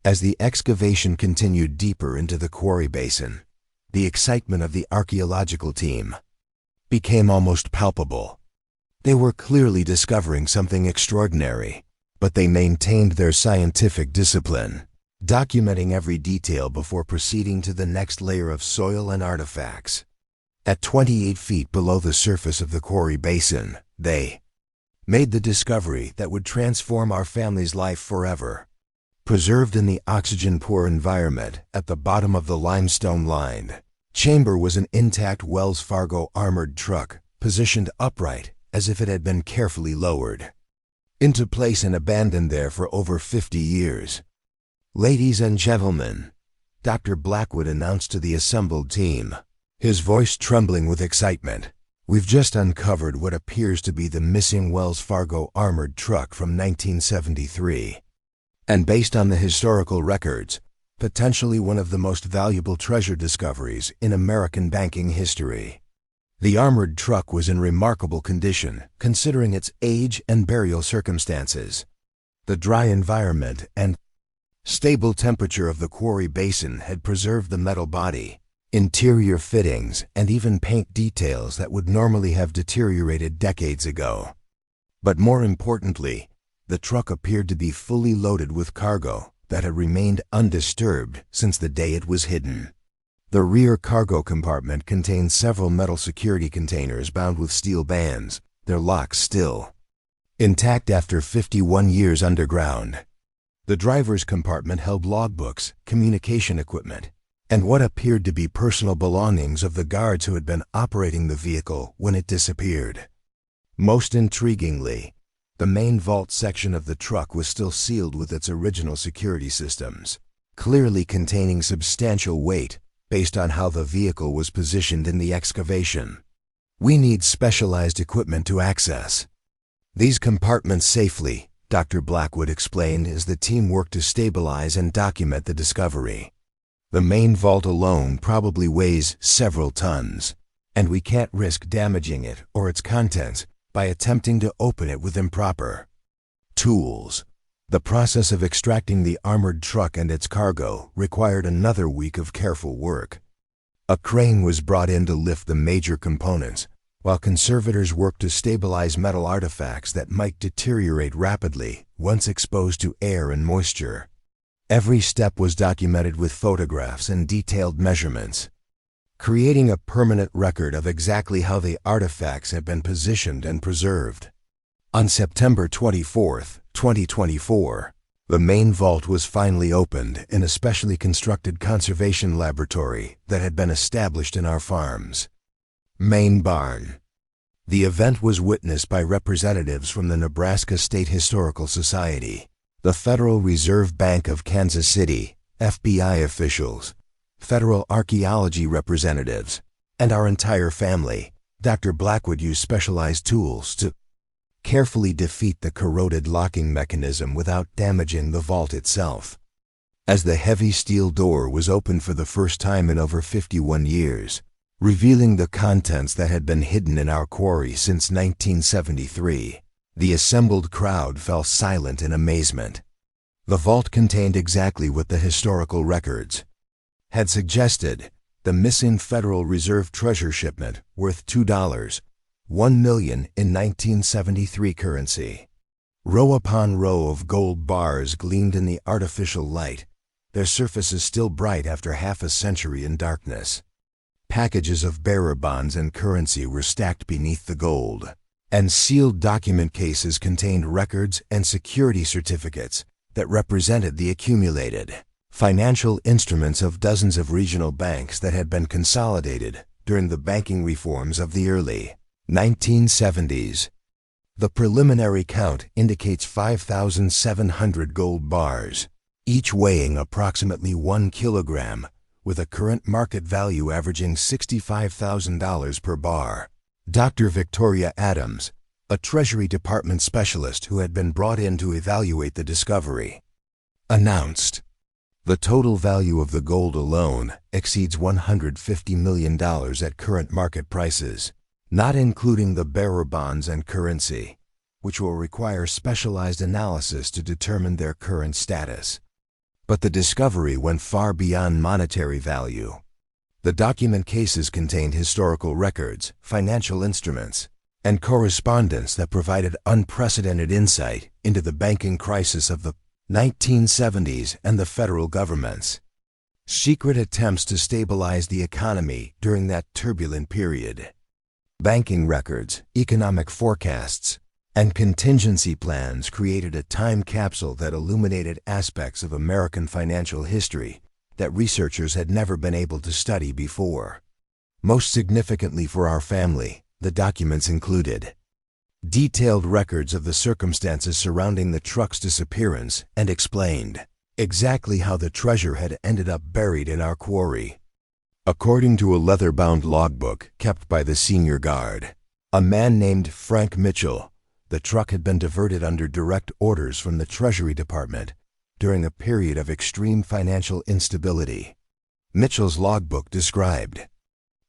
As the excavation continued deeper into the quarry basin, the excitement of the archaeological team became almost palpable. They were clearly discovering something extraordinary, but they maintained their scientific discipline, documenting every detail before proceeding to the next layer of soil and artifacts. At 28 feet below the surface of the quarry basin, they made the discovery that would transform our family's life forever. Preserved in the oxygen-poor environment at the bottom of the limestone-lined chamber was an intact Wells Fargo armored truck, positioned upright as if it had been carefully lowered into place and abandoned there for over 50 years. "Ladies and gentlemen," Dr. Blackwood announced to the assembled team, his voice trembling with excitement, "we've just uncovered what appears to be the missing Wells Fargo armored truck from 1973. And based on the historical records, potentially one of the most valuable treasure discoveries in American banking history. The armored truck was in remarkable condition, considering its age and burial circumstances. The dry environment and stable temperature of the quarry basin had preserved the metal body, interior fittings, and even paint details that would normally have deteriorated decades ago. But more importantly, the truck appeared to be fully loaded with cargo that had remained undisturbed since the day it was hidden. The rear cargo compartment contained several metal security containers bound with steel bands, their locks still intact after 51 years underground. The driver's compartment held logbooks, communication equipment, and what appeared to be personal belongings of the guards who had been operating the vehicle when it disappeared. Most intriguingly, the main vault section of the truck was still sealed with its original security systems, clearly containing substantial weight based on how the vehicle was positioned in the excavation. We need specialized equipment to access these compartments safely, Dr. Blackwood explained as the team worked to stabilize and document the discovery. The main vault alone probably weighs several tons, and we can't risk damaging it or its contents by attempting to open it with improper tools. The process of extracting the armored truck and its cargo required another week of careful work. A crane was brought in to lift the major components, while conservators worked to stabilize metal artifacts that might deteriorate rapidly once exposed to air and moisture. Every step was documented with photographs and detailed measurements, creating a permanent record of exactly how the artifacts had been positioned and preserved. On September 24, 2024, the main vault was finally opened in a specially constructed conservation laboratory that had been established in our farm's main barn. The event was witnessed by representatives from the Nebraska State Historical Society, the Federal Reserve Bank of Kansas City, FBI officials, federal archaeology representatives, and our entire family. Dr. Blackwood used specialized tools to carefully defeat the corroded locking mechanism without damaging the vault itself. As the heavy steel door was opened for the first time in over 51 years, revealing the contents that had been hidden in our quarry since 1973, the assembled crowd fell silent in amazement. The vault contained exactly what the historical records had suggested: the missing Federal Reserve treasure shipment worth $2, $1 million in 1973 currency. Row upon row of gold bars gleamed in the artificial light, their surfaces still bright after half a century in darkness. Packages of bearer bonds and currency were stacked beneath the gold, and sealed document cases contained records and security certificates that represented the accumulated financial instruments of dozens of regional banks that had been consolidated during the banking reforms of the early 1970s. The preliminary count indicates 5,700 gold bars, each weighing approximately 1 kilogram, with a current market value averaging $65,000 per bar. Dr. Victoria Adams, a Treasury Department specialist who had been brought in to evaluate the discovery, announced, "The total value of the gold alone exceeds $150 million at current market prices, not including the bearer bonds and currency, which will require specialized analysis to determine their current status." But the discovery went far beyond monetary value. The document cases contained historical records, financial instruments, and correspondence that provided unprecedented insight into the banking crisis of the 1970s and the federal government's secret attempts to stabilize the economy during that turbulent period. Banking records, economic forecasts, and contingency plans created a time capsule that illuminated aspects of American financial history that researchers had never been able to study before. Most significantly for our family, the documents included detailed records of the circumstances surrounding the truck's disappearance and explained exactly how the treasure had ended up buried in our quarry. According to a leather-bound logbook kept by the senior guard, a man named Frank Mitchell, the truck had been diverted under direct orders from the Treasury Department during a period of extreme financial instability. Mitchell's logbook described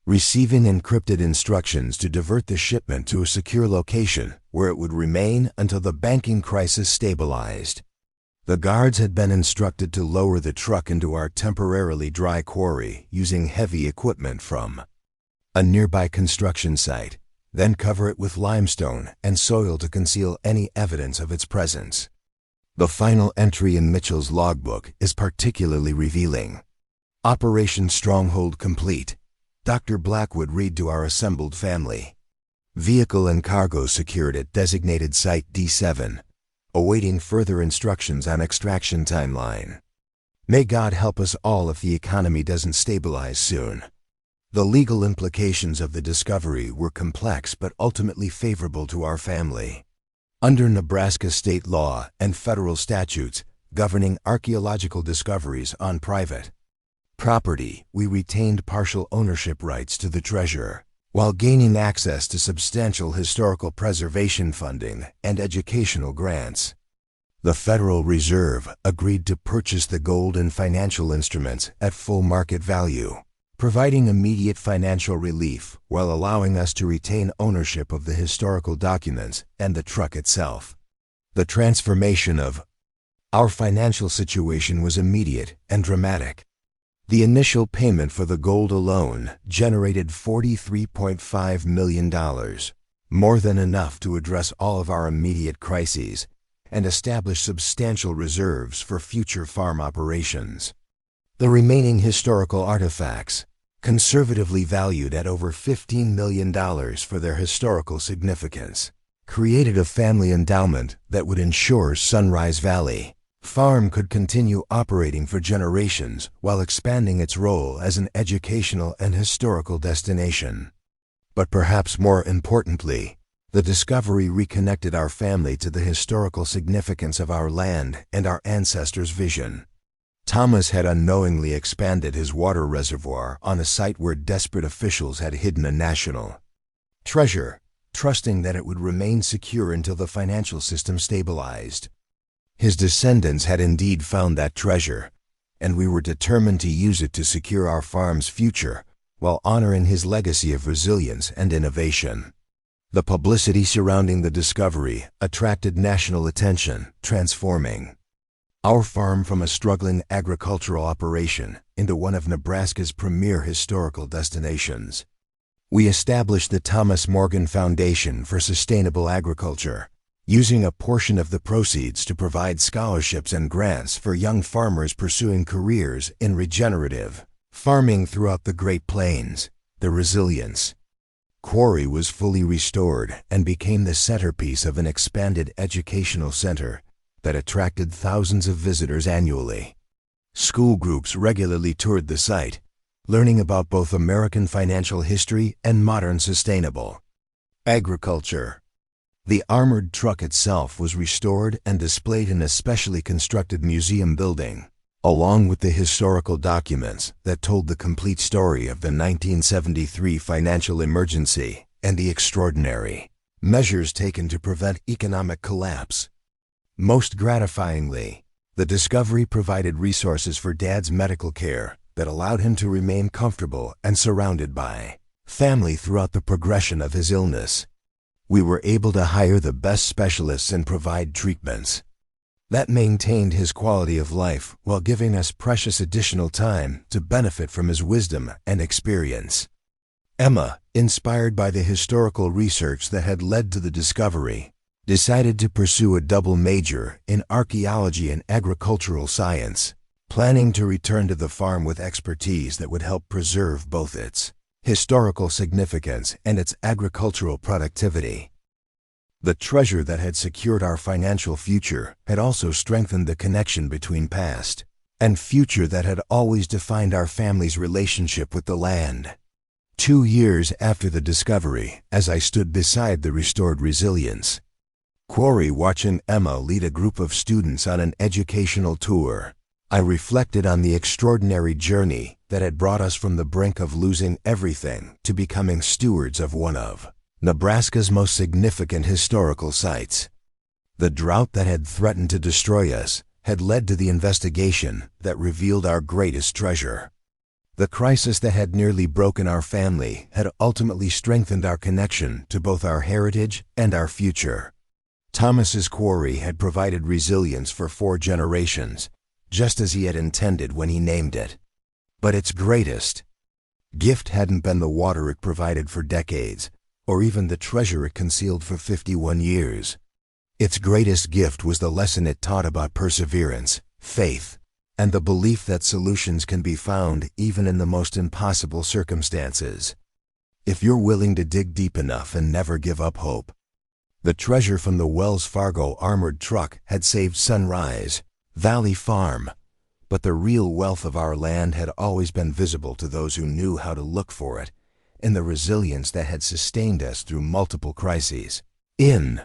receiving encrypted instructions to divert the shipment to a secure location where it would remain until the banking crisis stabilized. The guards had been instructed to lower the truck into our temporarily dry quarry using heavy equipment from a nearby construction site, then cover it with limestone and soil to conceal any evidence of its presence. The final entry in Mitchell's logbook is particularly revealing. Operation Stronghold complete. Dr. Blackwood read to our assembled family. Vehicle and cargo secured at designated Site D7, awaiting further instructions on extraction timeline. May God help us all if the economy doesn't stabilize soon. The legal implications of the discovery were complex but ultimately favorable to our family. Under Nebraska state law and federal statutes governing archaeological discoveries on private property, we retained partial ownership rights to the treasure, while gaining access to substantial historical preservation funding and educational grants. The Federal Reserve agreed to purchase the gold and financial instruments at full market value, providing immediate financial relief while allowing us to retain ownership of the historical documents and the truck itself. The transformation of our financial situation was immediate and dramatic. The initial payment for the gold alone generated $43.5 million, more than enough to address all of our immediate crises and establish substantial reserves for future farm operations. The remaining historical artifacts, conservatively valued at over $15 million for their historical significance, created a family endowment that would ensure Sunrise Valley Farm could continue operating for generations while expanding its role as an educational and historical destination. But perhaps more importantly, the discovery reconnected our family to the historical significance of our land and our ancestors' vision. Thomas had unknowingly expanded his water reservoir on a site where desperate officials had hidden a national treasure, trusting that it would remain secure until the financial system stabilized. His descendants had indeed found that treasure, and we were determined to use it to secure our farm's future while honoring his legacy of resilience and innovation. The publicity surrounding the discovery attracted national attention, transforming our farm from a struggling agricultural operation into one of Nebraska's premier historical destinations. We established the Thomas Morgan Foundation for Sustainable Agriculture, using a portion of the proceeds to provide scholarships and grants for young farmers pursuing careers in regenerative farming throughout the Great Plains. The resilience Quarry was fully restored and became the centerpiece of an expanded educational center that attracted thousands of visitors annually. School groups regularly toured the site, learning about both American financial history and modern sustainable agriculture. The armored truck itself was restored and displayed in a specially constructed museum building, along with the historical documents that told the complete story of the 1973 financial emergency and the extraordinary measures taken to prevent economic collapse. Most gratifyingly, the discovery provided resources for Dad's medical care that allowed him to remain comfortable and surrounded by family throughout the progression of his illness. We were able to hire the best specialists and provide treatments that maintained his quality of life while giving us precious additional time to benefit from his wisdom and experience. Emma, inspired by the historical research that had led to the discovery, decided to pursue a double major in archaeology and agricultural science, planning to return to the farm with expertise that would help preserve both its historical significance and its agricultural productivity. The treasure that had secured our financial future had also strengthened the connection between past and future that had always defined our family's relationship with the land. 2 years after the discovery, as I stood beside the restored resilience Quarry watching Emma lead a group of students on an educational tour, I reflected on the extraordinary journey that had brought us from the brink of losing everything to becoming stewards of one of Nebraska's most significant historical sites. The drought that had threatened to destroy us had led to the investigation that revealed our greatest treasure. The crisis that had nearly broken our family had ultimately strengthened our connection to both our heritage and our future. Thomas's quarry had provided resilience for 4 generations, just as he had intended when he named it. But its greatest gift hadn't been the water it provided for decades, or even the treasure it concealed for 51 years. Its greatest gift was the lesson it taught about perseverance, faith, and the belief that solutions can be found even in the most impossible circumstances. if you're willing to dig deep enough and never give up hope. The treasure from the Wells Fargo armored truck had saved Sunrise Valley Farm, but the real wealth of our land had always been visible to those who knew how to look for it, in the resilience that had sustained us through multiple crises, in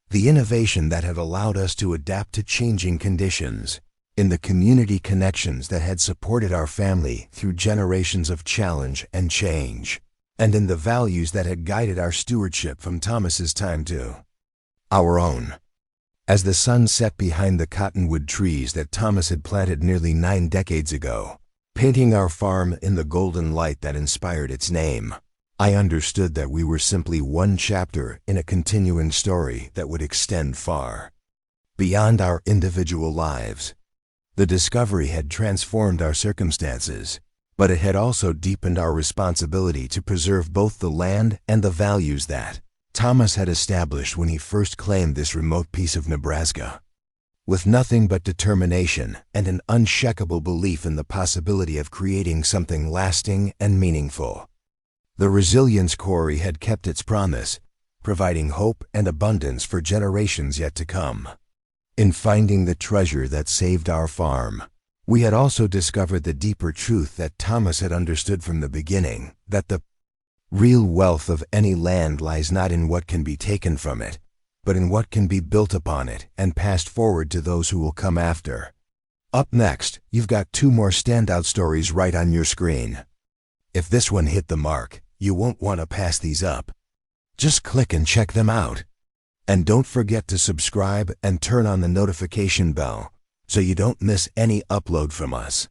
the innovation that had allowed us to adapt to changing conditions, in the community connections that had supported our family through generations of challenge and change, and in the values that had guided our stewardship from Thomas's time to our own. As the sun set behind the cottonwood trees that Thomas had planted nearly 9 decades ago, painting our farm in the golden light that inspired its name, I understood that we were simply one chapter in a continuing story that would extend far beyond our individual lives. The discovery had transformed our circumstances, but it had also deepened our responsibility to preserve both the land and the values that Thomas had established when he first claimed this remote piece of Nebraska. With nothing but determination and an unshakable belief in the possibility of creating something lasting and meaningful, the Resilience Quarry had kept its promise, providing hope and abundance for generations yet to come. In finding the treasure that saved our farm, we had also discovered the deeper truth that Thomas had understood from the beginning, that the real wealth of any land lies not in what can be taken from it, but in what can be built upon it and passed forward to those who will come after. Up next, you've got 2 more standout stories right on your screen. If this one hit the mark, you won't want to pass these up. Just click and check them out. And don't forget to subscribe and turn on the notification bell so you don't miss any upload from us.